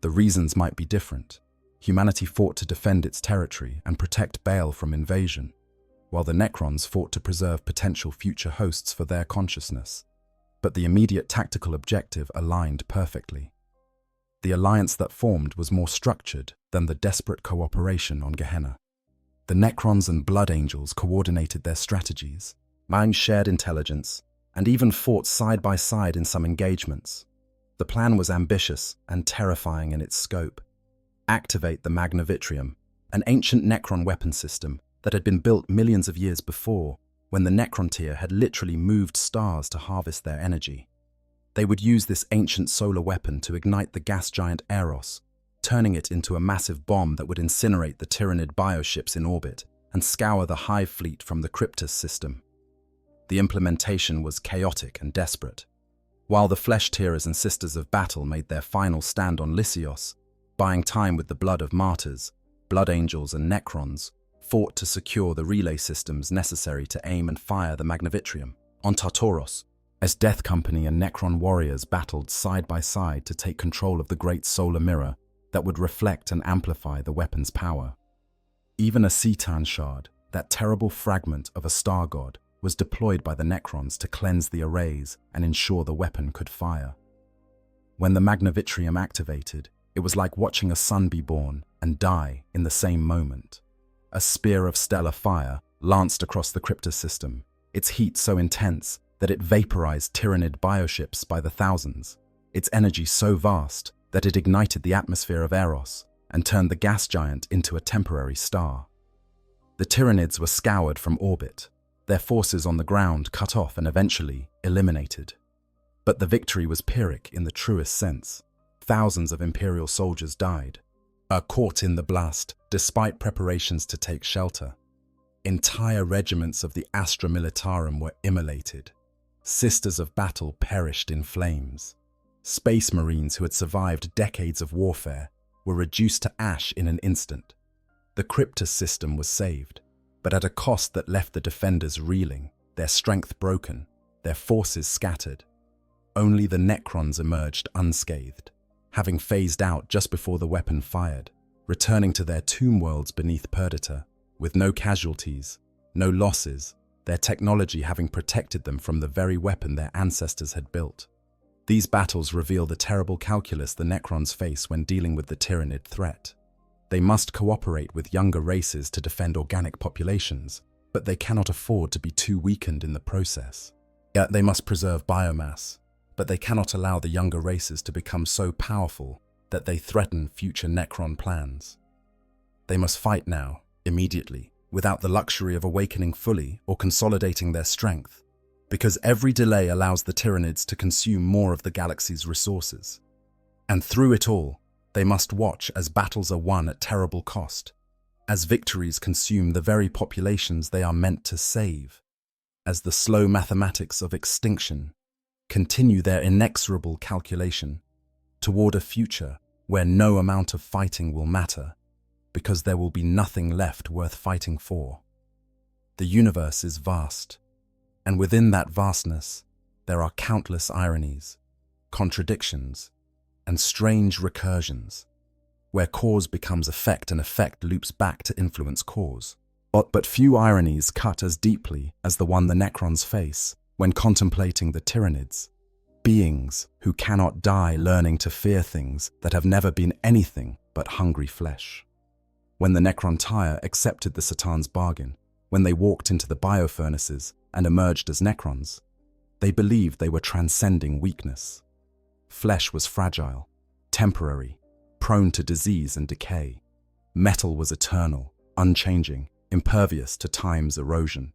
S2: The reasons might be different, Humanity fought to defend its territory and protect Baal from invasion, while the Necrons fought to preserve potential future hosts for their consciousness. But the immediate tactical objective aligned perfectly. The alliance that formed was more structured than the desperate cooperation on Gehenna. The Necrons and Blood Angels coordinated their strategies, mined shared intelligence, and even fought side by side in some engagements. The plan was ambitious and terrifying in its scope. Activate the Magnavitrium, an ancient Necron weapon system that had been built millions of years before, when the Necrontyr had literally moved stars to harvest their energy. They would use this ancient solar weapon to ignite the gas giant Eros, turning it into a massive bomb that would incinerate the Tyranid bioships in orbit and scour the hive fleet from the Cryptus system. The implementation was chaotic and desperate. While the Flesh Tearers and Sisters of Battle made their final stand on Lysios, buying time with the blood of martyrs, Blood Angels and Necrons fought to secure the relay systems necessary to aim and fire the Magnavitrium on Tartaros, as Death Company and Necron warriors battled side by side to take control of the great solar mirror that would reflect and amplify the weapon's power. Even a Cetan shard, that terrible fragment of a star god, was deployed by the Necrons to cleanse the arrays and ensure the weapon could fire. When the Magnavitrium activated, it was like watching a sun be born and die in the same moment. A spear of stellar fire lanced across the Cryptus system, its heat so intense that it vaporized Tyranid bioships by the thousands, its energy so vast that it ignited the atmosphere of Eros and turned the gas giant into a temporary star. The Tyranids were scoured from orbit, their forces on the ground cut off and eventually eliminated. But the victory was Pyrrhic in the truest sense. Thousands of Imperial soldiers died, caught in the blast despite preparations to take shelter. Entire regiments of the Astra Militarum were immolated. Sisters of Battle perished in flames. Space Marines who had survived decades of warfare were reduced to ash in an instant. The Cryptus system was saved, but at a cost that left the defenders reeling, their strength broken, their forces scattered. Only the Necrons emerged unscathed, having phased out just before the weapon fired, returning to their tomb worlds beneath Perdita, with no casualties, no losses, their technology having protected them from the very weapon their ancestors had built. These battles reveal the terrible calculus the Necrons face when dealing with the Tyranid threat. They must cooperate with younger races to defend organic populations, but they cannot afford to be too weakened in the process. Yet they must preserve biomass, but they cannot allow the younger races to become so powerful that they threaten future Necron plans. They must fight now, immediately, without the luxury of awakening fully or consolidating their strength, because every delay allows the Tyranids to consume more of the galaxy's resources. And through it all, they must watch as battles are won at terrible cost, as victories consume the very populations they are meant to save, as the slow mathematics of extinction continue their inexorable calculation toward a future where no amount of fighting will matter, because there will be nothing left worth fighting for. The universe is vast, and within that vastness, there are countless ironies, contradictions, and strange recursions, where cause becomes effect and effect loops back to influence cause. But few ironies cut as deeply as the one the Necrons face when contemplating the Tyranids, beings who cannot die learning to fear things that have never been anything but hungry flesh. When the Necrontyr accepted the Satan's bargain, when they walked into the biofurnaces and emerged as Necrons, they believed they were transcending weakness. Flesh was fragile, temporary, prone to disease and decay. Metal was eternal, unchanging, impervious to time's erosion.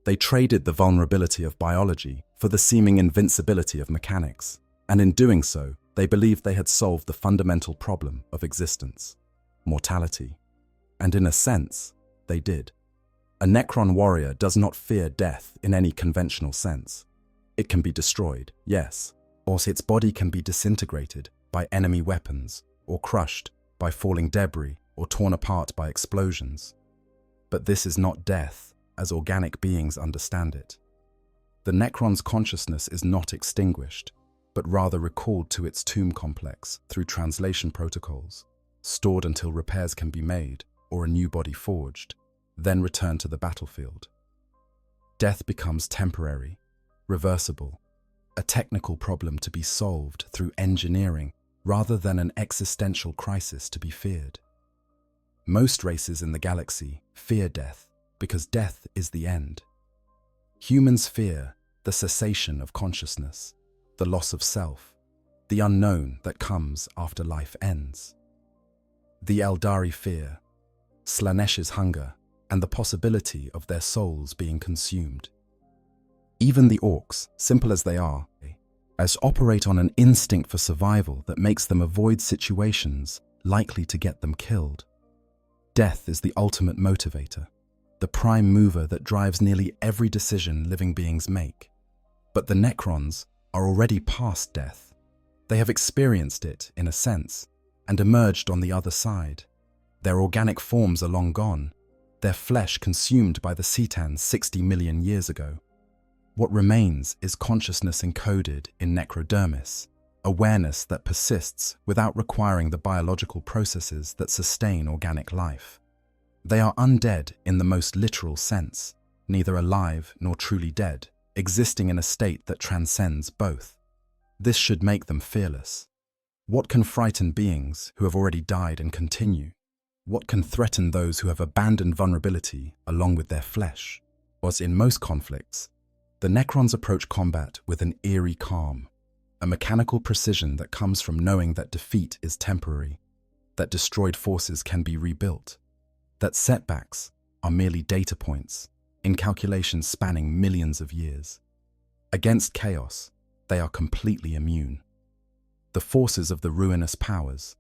S2: They traded the vulnerability of biology for the seeming invincibility of mechanics, and in doing so, they believed they had solved the fundamental problem of existence, mortality. And in a sense, they did. A Necron warrior does not fear death in any conventional sense. It can be destroyed, yes, or its body can be disintegrated by enemy weapons, or crushed by falling debris, or torn apart by explosions. But this is not death, as organic beings understand it. The Necron's consciousness is not extinguished, but rather recalled to its tomb complex through translation protocols, stored until repairs can be made or a new body forged, then return to the battlefield. Death becomes temporary, reversible, a technical problem to be solved through engineering rather than an existential crisis to be feared. Most races in the galaxy fear death because death is the end. Humans fear the cessation of consciousness, the loss of self, the unknown that comes after life ends. The Eldari fear Slanesh's hunger and the possibility of their souls being consumed. Even the orcs, simple as they are, operate on an instinct for survival that makes them avoid situations likely to get them killed. Death is the ultimate motivator, the prime mover that drives nearly every decision living beings make. But the Necrons are already past death. They have experienced it, in a sense, and emerged on the other side. Their organic forms are long gone, their flesh consumed by the Cetans 60 million years ago. What remains is consciousness encoded in necrodermis, awareness that persists without requiring the biological processes that sustain organic life. They are undead in the most literal sense, neither alive nor truly dead, existing in a state that transcends both. This should make them fearless. What can frighten beings who have already died and continue? What can threaten those who have abandoned vulnerability along with their flesh? As in most conflicts, the Necrons approach combat with an eerie calm, a mechanical precision that comes from knowing that defeat is temporary, that destroyed forces can be rebuilt, that setbacks are merely data points in calculations spanning millions of years. Against chaos, they are completely immune. The forces of the ruinous powers,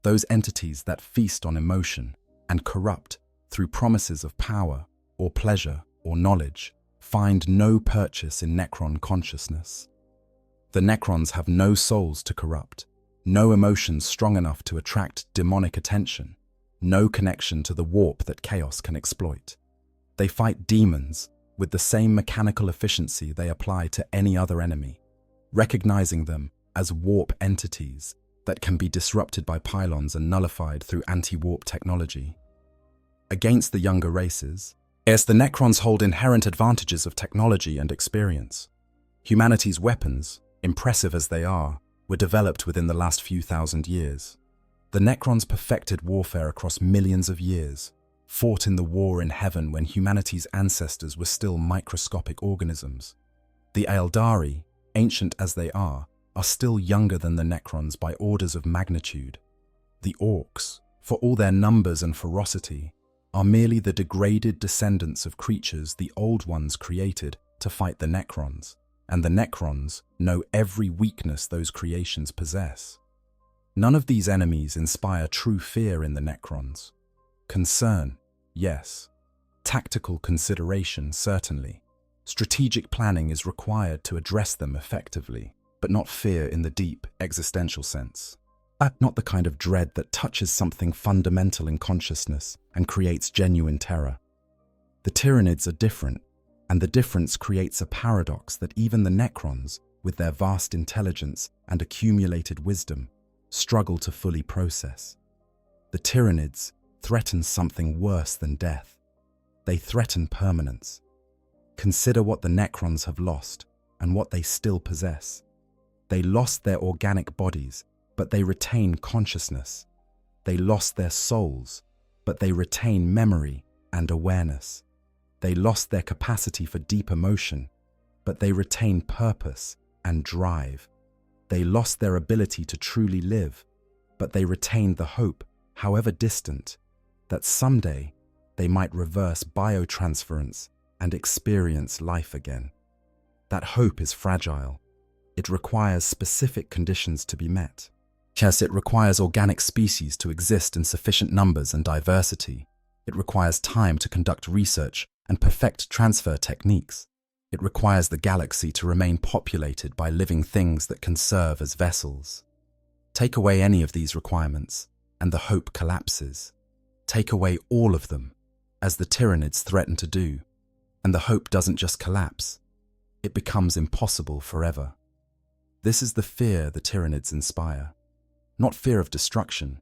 S2: those entities that feast on emotion and corrupt through promises of power or pleasure or knowledge, find no purchase in Necron consciousness. The Necrons have no souls to corrupt, no emotions strong enough to attract demonic attention, no connection to the warp that chaos can exploit. They fight demons with the same mechanical efficiency they apply to any other enemy, recognizing them as warp entities that can be disrupted by pylons and nullified through anti-warp technology. Against the younger races, the Necrons hold inherent advantages of technology and experience. Humanity's weapons, impressive as they are, were developed within the last few thousand years. The Necrons perfected warfare across millions of years, fought in the war in heaven when humanity's ancestors were still microscopic organisms. The Eldari, ancient as they are still younger than the Necrons by orders of magnitude. The Orcs, for all their numbers and ferocity, are merely the degraded descendants of creatures the Old Ones created to fight the Necrons, and the Necrons know every weakness those creations possess. None of these enemies inspire true fear in the Necrons. Concern, yes. Tactical consideration, certainly. Strategic planning is required to address them effectively, but not fear in the deep, existential sense. Not the kind of dread that touches something fundamental in consciousness and creates genuine terror. The Tyranids are different, and the difference creates a paradox that even the Necrons, with their vast intelligence and accumulated wisdom, struggle to fully process. The Tyranids threaten something worse than death. They threaten permanence. Consider what the Necrons have lost and what they still possess. They lost their organic bodies, but they retain consciousness. They lost their souls, but they retain memory and awareness. They lost their capacity for deep emotion, but they retain purpose and drive. They lost their ability to truly live, but they retained the hope, however distant, that someday they might reverse biotransference and experience life again. That hope is fragile. It requires specific conditions to be met. Yes, it requires organic species to exist in sufficient numbers and diversity. It requires time to conduct research and perfect transfer techniques. It requires the galaxy to remain populated by living things that can serve as vessels. Take away any of these requirements, and the hope collapses. Take away all of them, as the Tyranids threaten to do, and the hope doesn't just collapse. It becomes impossible forever. This is the fear the Tyranids inspire. Not fear of destruction,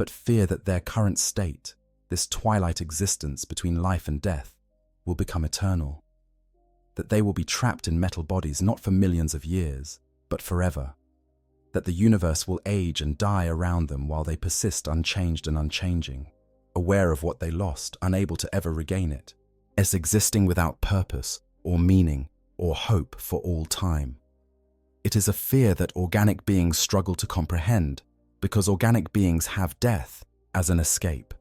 S2: but fear that their current state, this twilight existence between life and death, will become eternal. That they will be trapped in metal bodies not for millions of years, but forever. That the universe will age and die around them while they persist unchanged and unchanging, aware of what they lost, unable to ever regain it, as existing without purpose or meaning or hope for all time. It is a fear that organic beings struggle to comprehend because organic beings have death as an escape.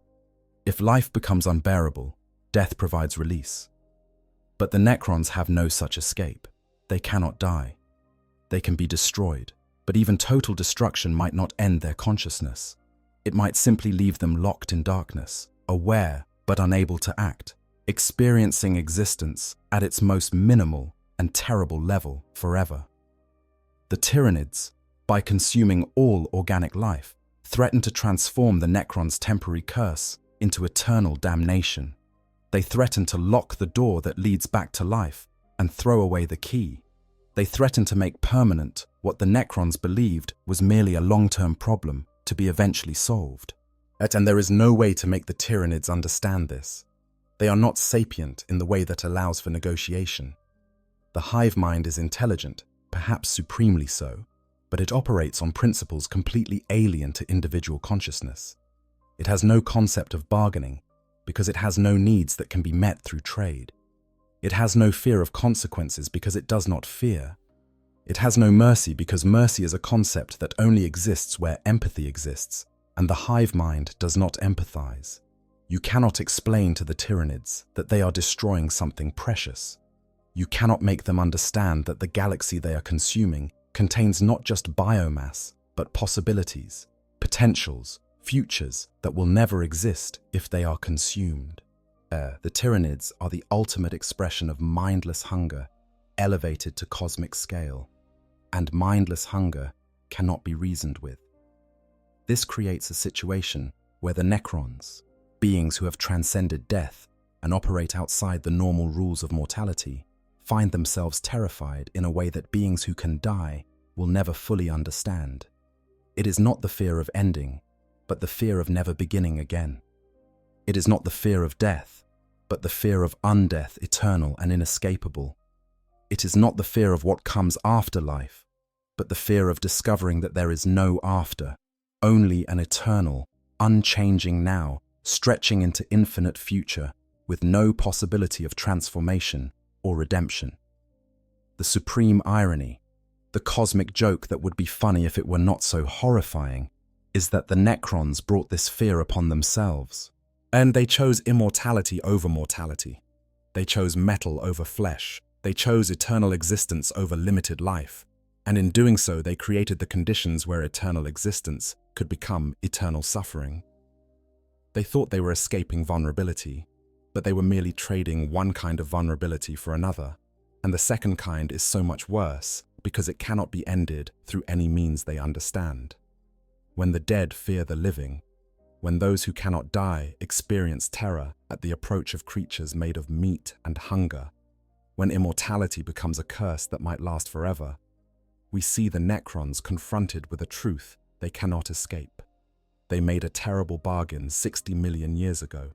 S2: If life becomes unbearable, death provides release. But the Necrons have no such escape. They cannot die. They can be destroyed, but even total destruction might not end their consciousness. It might simply leave them locked in darkness, aware but unable to act, experiencing existence at its most minimal and terrible level forever. The Tyranids, by consuming all organic life, threaten to transform the Necrons' temporary curse into eternal damnation. They threaten to lock the door that leads back to life and throw away the key. They threaten to make permanent what the Necrons believed was merely a long-term problem to be eventually solved. And there is no way to make the Tyranids understand this. They are not sapient in the way that allows for negotiation. The hive mind is intelligent, perhaps supremely so, but it operates on principles completely alien to individual consciousness. It has no concept of bargaining because it has no needs that can be met through trade. It has no fear of consequences because it does not fear. It has no mercy because mercy is a concept that only exists where empathy exists, and the hive mind does not empathize. You cannot explain to the Tyranids that they are destroying something precious. You cannot make them understand that the galaxy they are consuming contains not just biomass, but possibilities, potentials, futures that will never exist if they are consumed. The Tyranids are the ultimate expression of mindless hunger, elevated to cosmic scale, and mindless hunger cannot be reasoned with. This creates a situation where the Necrons, beings who have transcended death and operate outside the normal rules of mortality, find themselves terrified in a way that beings who can die will never fully understand. It is not the fear of ending, but the fear of never beginning again. It is not the fear of death, but the fear of undeath, eternal and inescapable. It is not the fear of what comes after life, but the fear of discovering that there is no after, only an eternal, unchanging now, stretching into infinite future, with no possibility of transformation or redemption. The supreme irony, the cosmic joke that would be funny if it were not so horrifying, is that the Necrons brought this fear upon themselves. And they chose immortality over mortality. They chose metal over flesh. They chose eternal existence over limited life. And in doing so, they created the conditions where eternal existence could become eternal suffering. They thought they were escaping vulnerability, but they were merely trading one kind of vulnerability for another. And the second kind is so much worse because it cannot be ended through any means they understand. When the dead fear the living, when those who cannot die experience terror at the approach of creatures made of meat and hunger, when immortality becomes a curse that might last forever, we see the Necrons confronted with a truth they cannot escape. They made a terrible bargain 60 million years ago.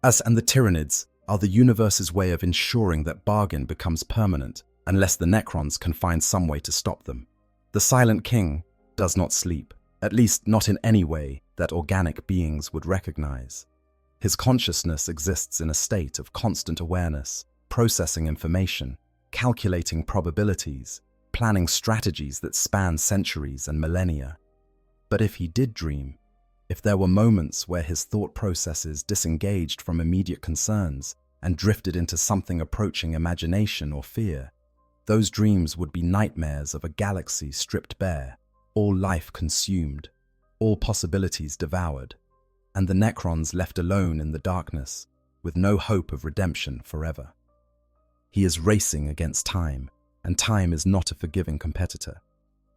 S2: Us and the Tyranids are the universe's way of ensuring that bargain becomes permanent unless the Necrons can find some way to stop them. The Silent King does not sleep, at least not in any way that organic beings would recognize. His consciousness exists in a state of constant awareness, processing information, calculating probabilities, planning strategies that span centuries and millennia. But if he did dream, if there were moments where his thought processes disengaged from immediate concerns and drifted into something approaching imagination or fear, those dreams would be nightmares of a galaxy stripped bare, all life consumed, all possibilities devoured, and the Necrons left alone in the darkness, with no hope of redemption forever. He is racing against time, and time is not a forgiving competitor.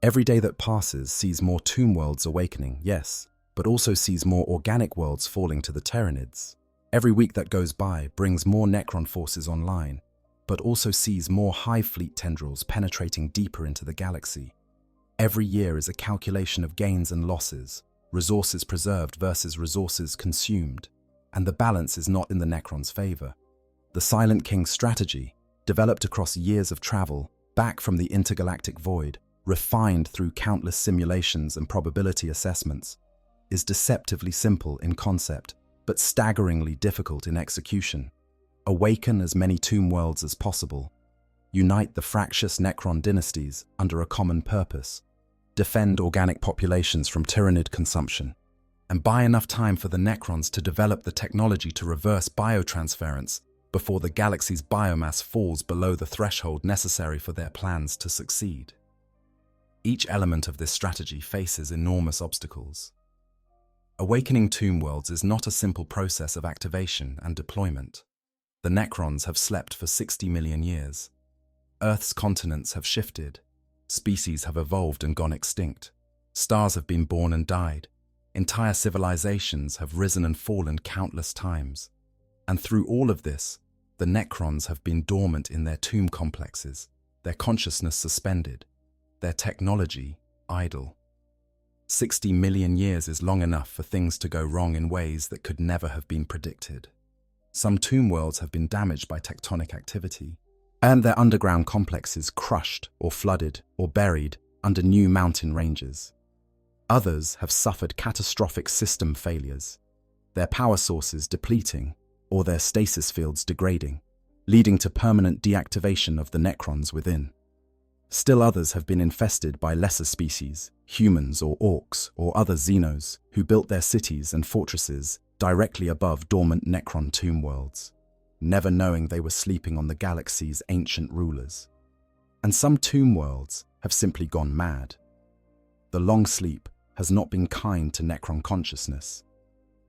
S2: Every day that passes sees more tomb worlds awakening, yes, but also sees more organic worlds falling to the Tyranids. Every week that goes by brings more Necron forces online, but also sees more hive fleet tendrils penetrating deeper into the galaxy. Every year is a calculation of gains and losses, resources preserved versus resources consumed, and the balance is not in the Necrons' favor. The Silent King's strategy, developed across years of travel, back from the intergalactic void, refined through countless simulations and probability assessments, is deceptively simple in concept, but staggeringly difficult in execution. Awaken as many tomb worlds as possible. Unite the fractious Necron dynasties under a common purpose. Defend organic populations from Tyranid consumption. And buy enough time for the Necrons to develop the technology to reverse biotransference before the galaxy's biomass falls below the threshold necessary for their plans to succeed. Each element of this strategy faces enormous obstacles. Awakening tomb worlds is not a simple process of activation and deployment. The Necrons have slept for 60 million years. Earth's continents have shifted. Species have evolved and gone extinct. Stars have been born and died. Entire civilizations have risen and fallen countless times. And through all of this, the Necrons have been dormant in their tomb complexes, their consciousness suspended, their technology idle. 60 million years is long enough for things to go wrong in ways that could never have been predicted. Some tomb worlds have been damaged by tectonic activity, and their underground complexes crushed or flooded or buried under new mountain ranges. Others have suffered catastrophic system failures, their power sources depleting or their stasis fields degrading, leading to permanent deactivation of the Necrons within. Still others have been infested by lesser species, humans or orcs or other xenos, who built their cities and fortresses directly above dormant Necron tomb worlds, never knowing they were sleeping on the galaxy's ancient rulers. And some tomb worlds have simply gone mad. The long sleep has not been kind to Necron consciousness.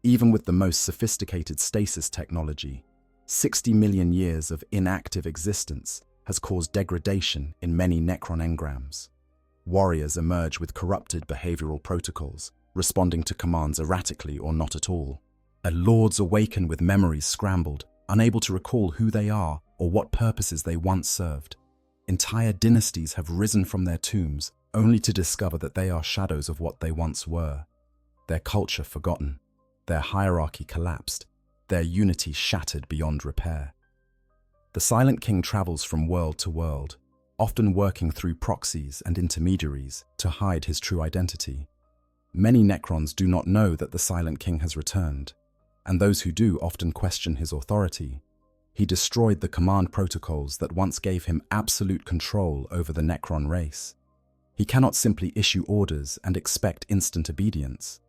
S2: Even with the most sophisticated stasis technology, 60 million years of inactive existence has caused degradation in many Necron engrams. Warriors emerge with corrupted behavioral protocols, responding to commands erratically or not at all. Lords awaken with memories scrambled, unable to recall who they are or what purposes they once served. Entire dynasties have risen from their tombs, only to discover that they are shadows of what they once were. Their culture forgotten, their hierarchy collapsed, their unity shattered beyond repair. The Silent King travels from world to world, often working through proxies and intermediaries to hide his true identity. Many Necrons do not know that the Silent King has returned, and those who do often question his authority. He destroyed the command protocols that once gave him absolute control over the Necron race. He cannot simply issue orders and expect instant obedience.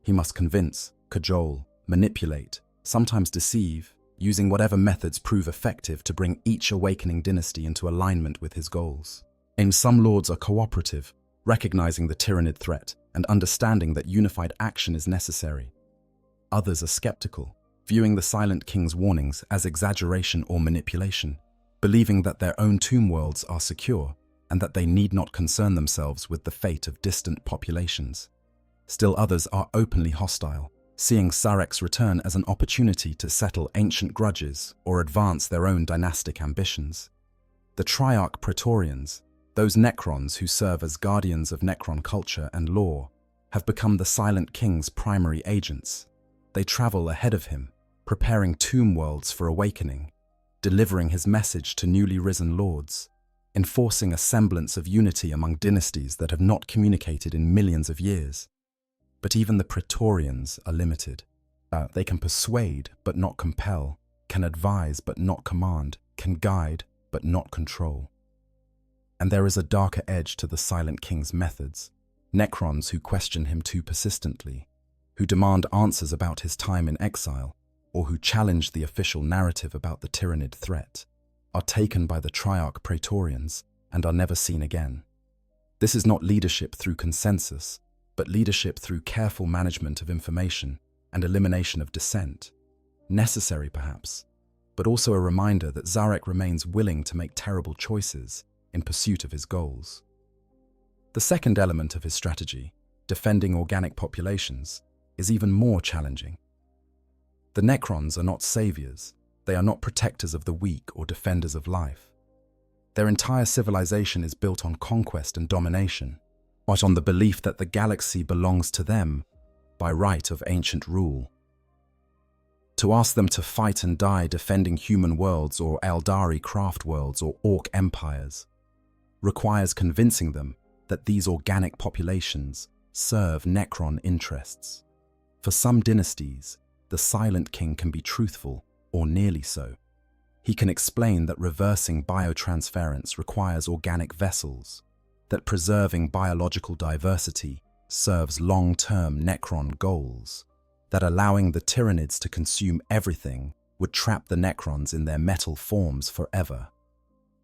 S2: He must convince, cajole, manipulate, sometimes deceive, using whatever methods prove effective to bring each awakening dynasty into alignment with his goals. Some lords are cooperative, recognizing the Tyranid threat and understanding that unified action is necessary. Others are skeptical, viewing the Silent King's warnings as exaggeration or manipulation, believing that their own tomb worlds are secure and that they need not concern themselves with the fate of distant populations. Still others are openly hostile, seeing Sarek's return as an opportunity to settle ancient grudges or advance their own dynastic ambitions. The Triarch Praetorians, those Necrons who serve as guardians of Necron culture and lore, have become the Silent King's primary agents. They travel ahead of him, preparing tomb worlds for awakening, delivering his message to newly risen lords, enforcing a semblance of unity among dynasties that have not communicated in millions of years. But even the Praetorians are limited. They can persuade but not compel, can advise but not command, can guide but not control. And there is a darker edge to the Silent King's methods. Necrons who question him too persistently, who demand answers about his time in exile, or who challenge the official narrative about the Tyranid threat, are taken by the Triarch Praetorians and are never seen again. This is not leadership through consensus, but leadership through careful management of information and elimination of dissent. Necessary perhaps, but also a reminder that Zarek remains willing to make terrible choices in pursuit of his goals. The second element of his strategy, defending organic populations, is even more challenging. The Necrons are not saviors. They are not protectors of the weak or defenders of life. Their entire civilization is built on conquest and domination, but on the belief that the galaxy belongs to them by right of ancient rule. To ask them to fight and die defending human worlds or Eldari craft worlds or orc empires requires convincing them that these organic populations serve Necron interests. For some dynasties, the Silent King can be truthful, or nearly so. He can explain that reversing biotransference requires organic vessels, that preserving biological diversity serves long-term Necron goals, that allowing the Tyranids to consume everything would trap the Necrons in their metal forms forever.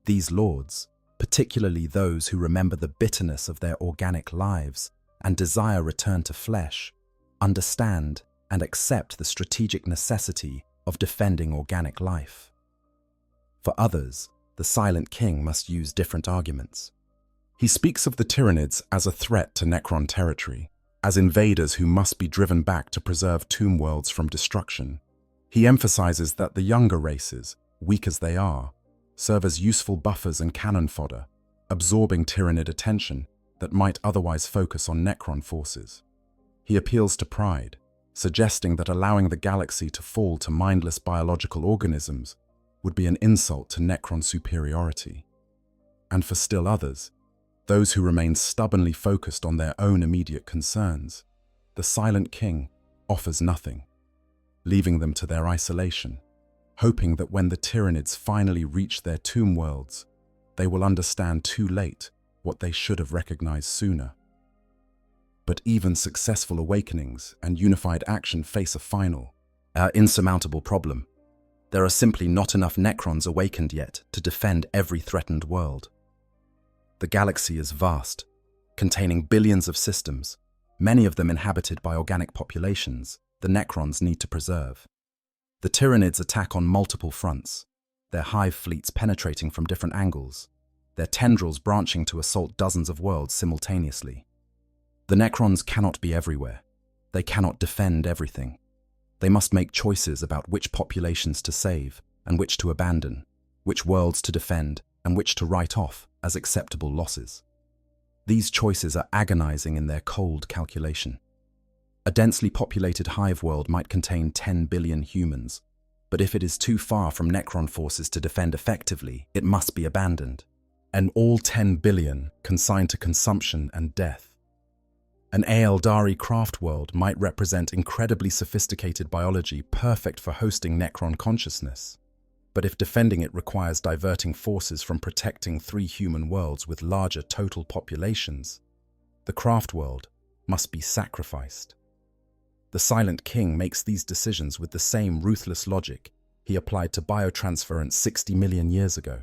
S2: These lords, particularly those who remember the bitterness of their organic lives and desire return to flesh, understand and accept the strategic necessity of defending organic life. For others, the Silent King must use different arguments. He speaks of the Tyranids as a threat to Necron territory, as invaders who must be driven back to preserve tomb worlds from destruction. He emphasizes that the younger races, weak as they are, serve as useful buffers and cannon fodder, absorbing Tyranid attention that might otherwise focus on Necron forces. He appeals to pride, suggesting that allowing the galaxy to fall to mindless biological organisms would be an insult to Necron superiority. And for still others, those who remain stubbornly focused on their own immediate concerns, the Silent King offers nothing, leaving them to their isolation, hoping that when the Tyranids finally reach their tomb worlds, they will understand too late what they should have recognized sooner. But even successful awakenings and unified action face a final, insurmountable problem. There are simply not enough Necrons awakened yet to defend every threatened world. The galaxy is vast, containing billions of systems, many of them inhabited by organic populations the Necrons need to preserve. The Tyranids attack on multiple fronts, their hive fleets penetrating from different angles, their tendrils branching to assault dozens of worlds simultaneously. The Necrons cannot be everywhere. They cannot defend everything. They must make choices about which populations to save and which to abandon, which worlds to defend and which to write off as acceptable losses. These choices are agonizing in their cold calculation. A densely populated hive world might contain 10 billion humans, but if it is too far from Necron forces to defend effectively, it must be abandoned, and all 10 billion consigned to consumption and death. An Eldari craft world might represent incredibly sophisticated biology perfect for hosting Necron consciousness. But if defending it requires diverting forces from protecting 3 human worlds with larger total populations, the craft world must be sacrificed. The Silent King makes these decisions with the same ruthless logic he applied to biotransference 60 million years ago.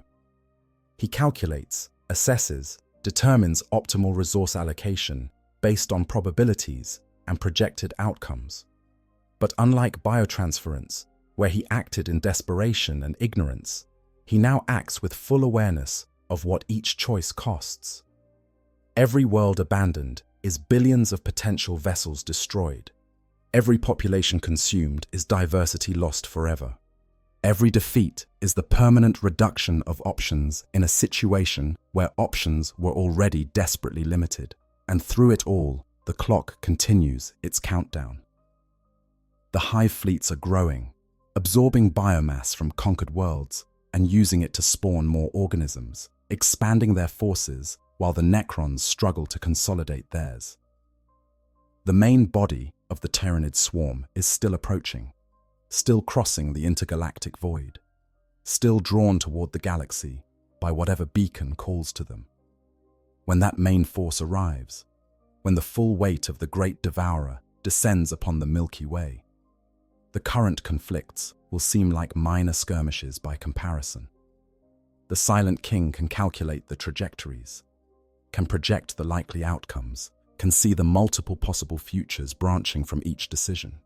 S2: He calculates, assesses, determines optimal resource allocation based on probabilities and projected outcomes. But unlike biotransference, where he acted in desperation and ignorance, he now acts with full awareness of what each choice costs. Every world abandoned is billions of potential vessels destroyed. Every population consumed is diversity lost forever. Every defeat is the permanent reduction of options in a situation where options were already desperately limited. And through it all, the clock continues its countdown. The hive fleets are growing, absorbing biomass from conquered worlds and using it to spawn more organisms, expanding their forces while the Necrons struggle to consolidate theirs. The main body of the Tyranid swarm is still approaching, still crossing the intergalactic void, still drawn toward the galaxy by whatever beacon calls to them. When that main force arrives, when the full weight of the Great Devourer descends upon the Milky Way, the current conflicts will seem like minor skirmishes by comparison. The Silent King can calculate the trajectories, can project the likely outcomes, can see the multiple possible futures branching from each decision.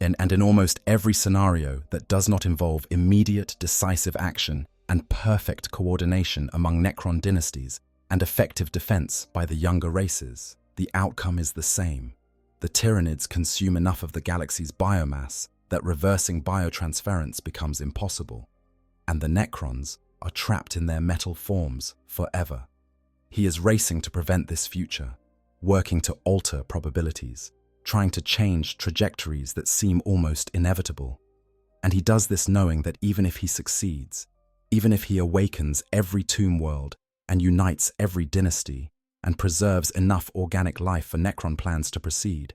S2: And in almost every scenario that does not involve immediate decisive action and perfect coordination among Necron dynasties and effective defense by the younger races, the outcome is the same. The Tyranids consume enough of the galaxy's biomass that reversing biotransference becomes impossible, and the Necrons are trapped in their metal forms forever. He is racing to prevent this future, working to alter probabilities, trying to change trajectories that seem almost inevitable. And he does this knowing that even if he succeeds, even if he awakens every tomb world and unites every dynasty and preserves enough organic life for Necron plans to proceed,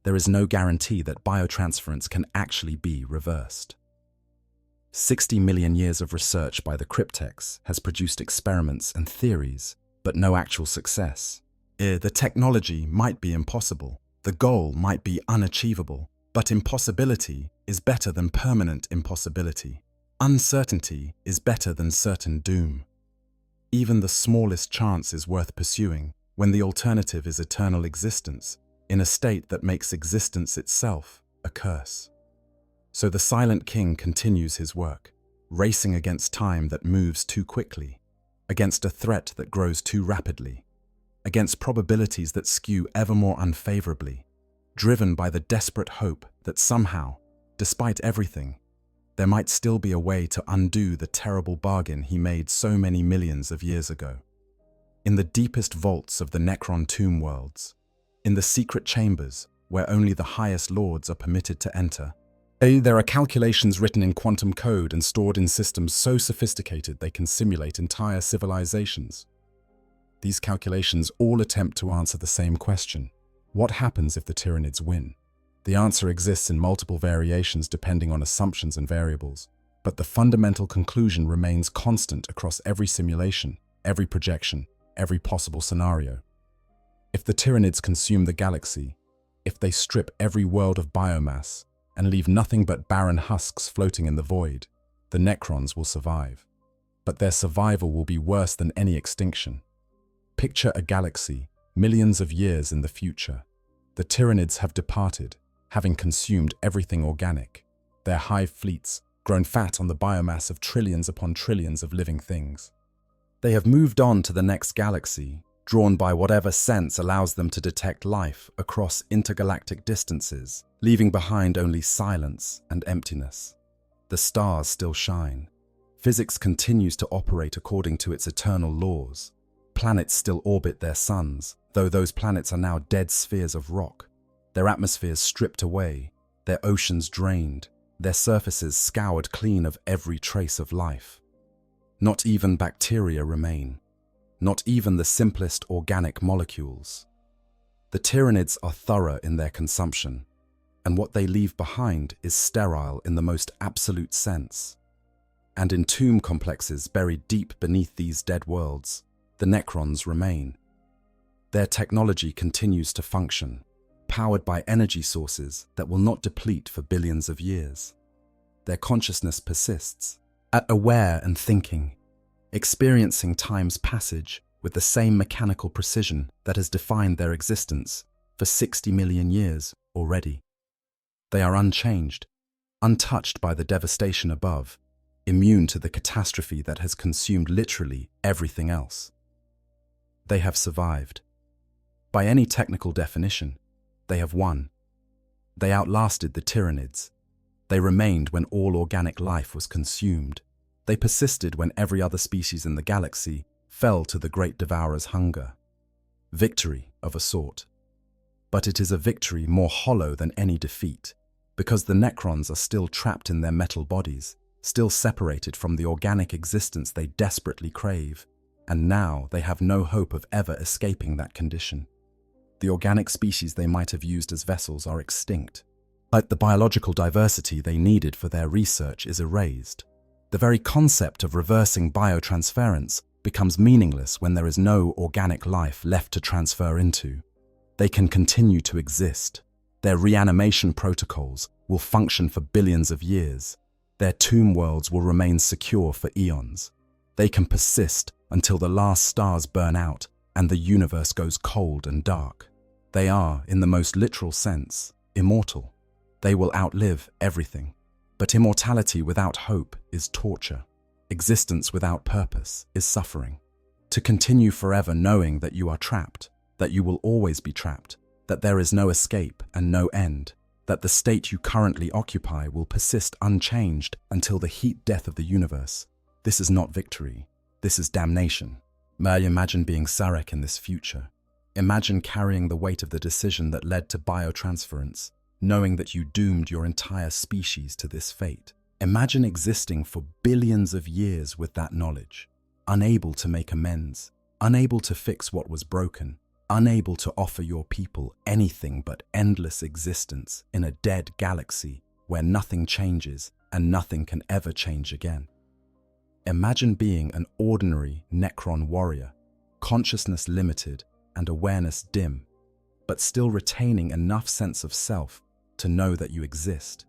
S2: there is no guarantee that biotransference can actually be reversed. 60 million years of research by the Cryptex has produced experiments and theories, but no actual success. The technology might be impossible, the goal might be unachievable, but impossibility is better than permanent impossibility. Uncertainty is better than certain doom. Even the smallest chance is worth pursuing when the alternative is eternal existence, in a state that makes existence itself a curse. So the Silent King continues his work, racing against time that moves too quickly, against a threat that grows too rapidly, against probabilities that skew ever more unfavorably, driven by the desperate hope that somehow, despite everything, there might still be a way to undo the terrible bargain he made so many millions of years ago. In the deepest vaults of the Necron tomb worlds, in the secret chambers where only the highest lords are permitted to enter, there are calculations written in quantum code and stored in systems so sophisticated they can simulate entire civilizations. These calculations all attempt to answer the same question: what happens if the Tyranids win? The answer exists in multiple variations depending on assumptions and variables, but the fundamental conclusion remains constant across every simulation, every projection, every possible scenario. If the Tyranids consume the galaxy, if they strip every world of biomass and leave nothing but barren husks floating in the void, the Necrons will survive. But their survival will be worse than any extinction. Picture a galaxy millions of years in the future. The Tyranids have departed, having consumed everything organic, their hive fleets grown fat on the biomass of trillions upon trillions of living things. They have moved on to the next galaxy, drawn by whatever sense allows them to detect life across intergalactic distances, leaving behind only silence and emptiness. The stars still shine. Physics continues to operate according to its eternal laws. Planets still orbit their suns, though those planets are now dead spheres of rock, their atmospheres stripped away, their oceans drained, their surfaces scoured clean of every trace of life. Not even bacteria remain, not even the simplest organic molecules. The Tyranids are thorough in their consumption, and what they leave behind is sterile in the most absolute sense. And in tomb complexes buried deep beneath these dead worlds, the Necrons remain. Their technology continues to function, powered by energy sources that will not deplete for billions of years. Their consciousness persists, aware and thinking, experiencing time's passage with the same mechanical precision that has defined their existence for 60 million years already. They are unchanged, untouched by the devastation above, immune to the catastrophe that has consumed literally everything else. They have survived. By any technical definition, they have won. They outlasted the Tyranids. They remained when all organic life was consumed. They persisted when every other species in the galaxy fell to the great devourer's hunger. Victory of a sort. But it is a victory more hollow than any defeat, because the Necrons are still trapped in their metal bodies, still separated from the organic existence they desperately crave, and now they have no hope of ever escaping that condition. The organic species they might have used as vessels are extinct. Like the biological diversity they needed for their research is erased. The very concept of reversing biotransference becomes meaningless when there is no organic life left to transfer into. They can continue to exist. Their reanimation protocols will function for billions of years. Their tomb worlds will remain secure for eons. They can persist until the last stars burn out and the universe goes cold and dark. They are, in the most literal sense, immortal. They will outlive everything. But immortality without hope is torture. Existence without purpose is suffering. To continue forever knowing that you are trapped, that you will always be trapped, that there is no escape and no end, that the state you currently occupy will persist unchanged until the heat death of the universe. This is not victory. This is damnation. May I imagine being Sarek in this future. Imagine carrying the weight of the decision that led to biotransference, knowing that you doomed your entire species to this fate. Imagine existing for billions of years with that knowledge, unable to make amends, unable to fix what was broken, unable to offer your people anything but endless existence in a dead galaxy where nothing changes and nothing can ever change again. Imagine being an ordinary Necron warrior, consciousness limited and awareness dim, but still retaining enough sense of self to know that you exist,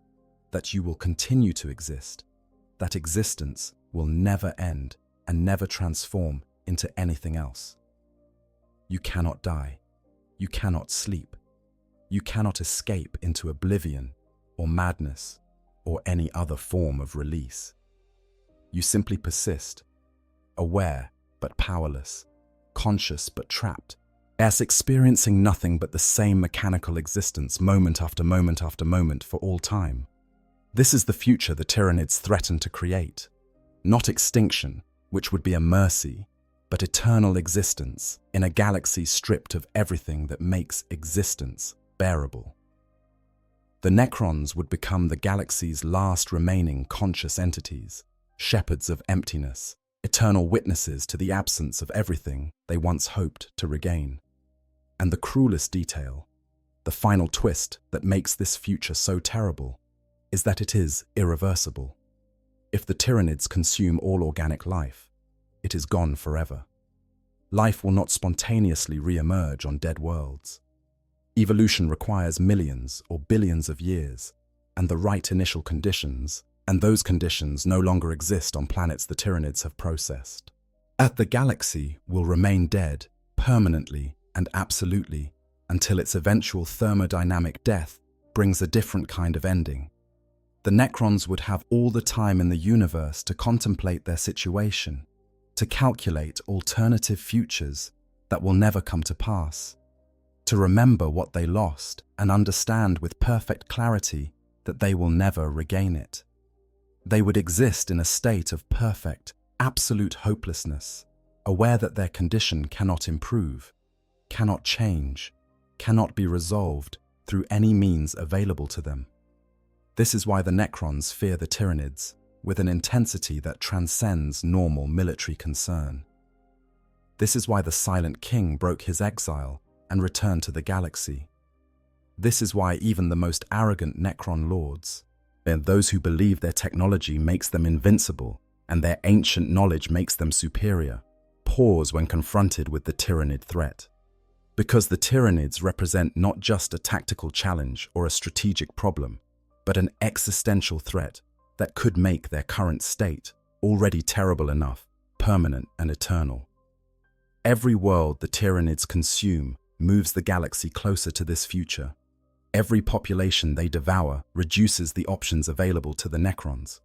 S2: that you will continue to exist, that existence will never end and never transform into anything else. You cannot die. You cannot sleep. You cannot escape into oblivion or madness or any other form of release. You simply persist, aware but powerless, conscious but trapped, as experiencing nothing but the same mechanical existence moment after moment after moment for all time. This is the future the Tyranids threaten to create. Not extinction, which would be a mercy, but eternal existence in a galaxy stripped of everything that makes existence bearable. The Necrons would become the galaxy's last remaining conscious entities, shepherds of emptiness, eternal witnesses to the absence of everything they once hoped to regain. And the cruelest detail, the final twist that makes this future so terrible, is that it is irreversible. If the Tyranids consume all organic life, it is gone forever. Life will not spontaneously re-emerge on dead worlds. Evolution requires millions or billions of years, and the right initial conditions, and those conditions no longer exist on planets the Tyranids have processed. The galaxy will remain dead, permanently and absolutely, until its eventual thermodynamic death brings a different kind of ending. The Necrons would have all the time in the universe to contemplate their situation, to calculate alternative futures that will never come to pass, to remember what they lost and understand with perfect clarity that they will never regain it. They would exist in a state of perfect, absolute hopelessness, aware that their condition cannot improve, cannot change, cannot be resolved through any means available to them. This is why the Necrons fear the Tyranids with an intensity that transcends normal military concern. This is why the Silent King broke his exile and returned to the galaxy. This is why even the most arrogant Necron lords, and those who believe their technology makes them invincible and their ancient knowledge makes them superior, pause when confronted with the Tyranid threat. Because the Tyranids represent not just a tactical challenge or a strategic problem, but an existential threat that could make their current state, already terrible enough, permanent and eternal. Every world the Tyranids consume moves the galaxy closer to this future. Every population they devour reduces the options available to the Necrons.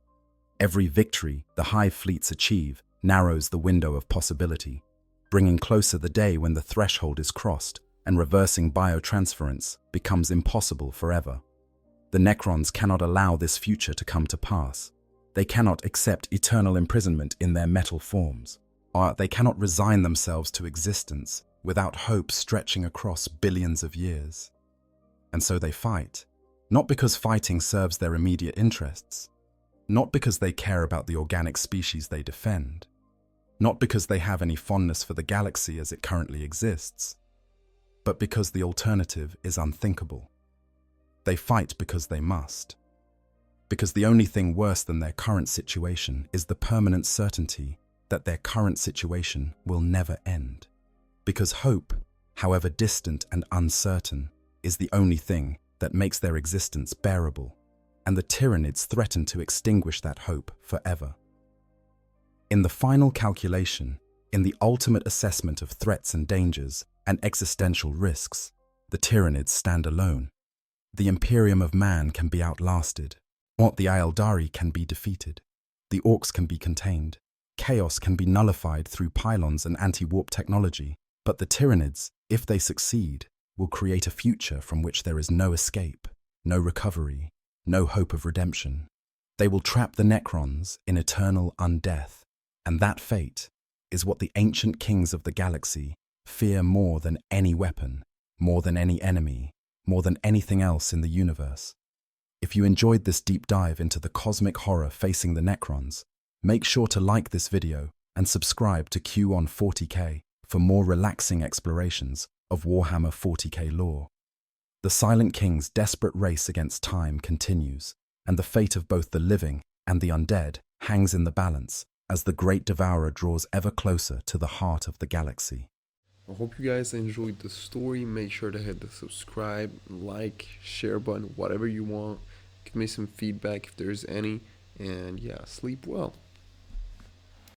S2: Every victory the hive fleets achieve narrows the window of possibility, bringing closer the day when the threshold is crossed and reversing biotransference becomes impossible forever. The Necrons cannot allow this future to come to pass. They cannot accept eternal imprisonment in their metal forms, or they cannot resign themselves to existence without hope stretching across billions of years. And so they fight, not because fighting serves their immediate interests, not because they care about the organic species they defend, not because they have any fondness for the galaxy as it currently exists, but because the alternative is unthinkable. They fight because they must. Because the only thing worse than their current situation is the permanent certainty that their current situation will never end. Because hope, however distant and uncertain, is the only thing that makes their existence bearable, and the Tyranids threaten to extinguish that hope forever. In the final calculation, in the ultimate assessment of threats and dangers and existential risks, the Tyranids stand alone. The Imperium of man can be outlasted. What the Aeldari can be defeated. The Orcs can be contained. Chaos can be nullified through pylons and anti-warp technology. But the Tyranids, if they succeed, will create a future from which there is no escape, no recovery, no hope of redemption. They will trap the Necrons in eternal undeath, and that fate is what the ancient kings of the galaxy fear more than any weapon, more than any enemy, more than anything else in the universe. If you enjoyed this deep dive into the cosmic horror facing the Necrons, make sure to like this video and subscribe to Q on40k for more relaxing explorations of Warhammer 40k lore. The Silent King's desperate race against time continues, and the fate of both the living and the undead hangs in the balance as the Great Devourer draws ever closer to the heart of the galaxy.
S1: I hope you guys enjoyed the story. Make sure to hit the subscribe, like, share button, whatever you want. Give me some feedback if there's any. And yeah, sleep well.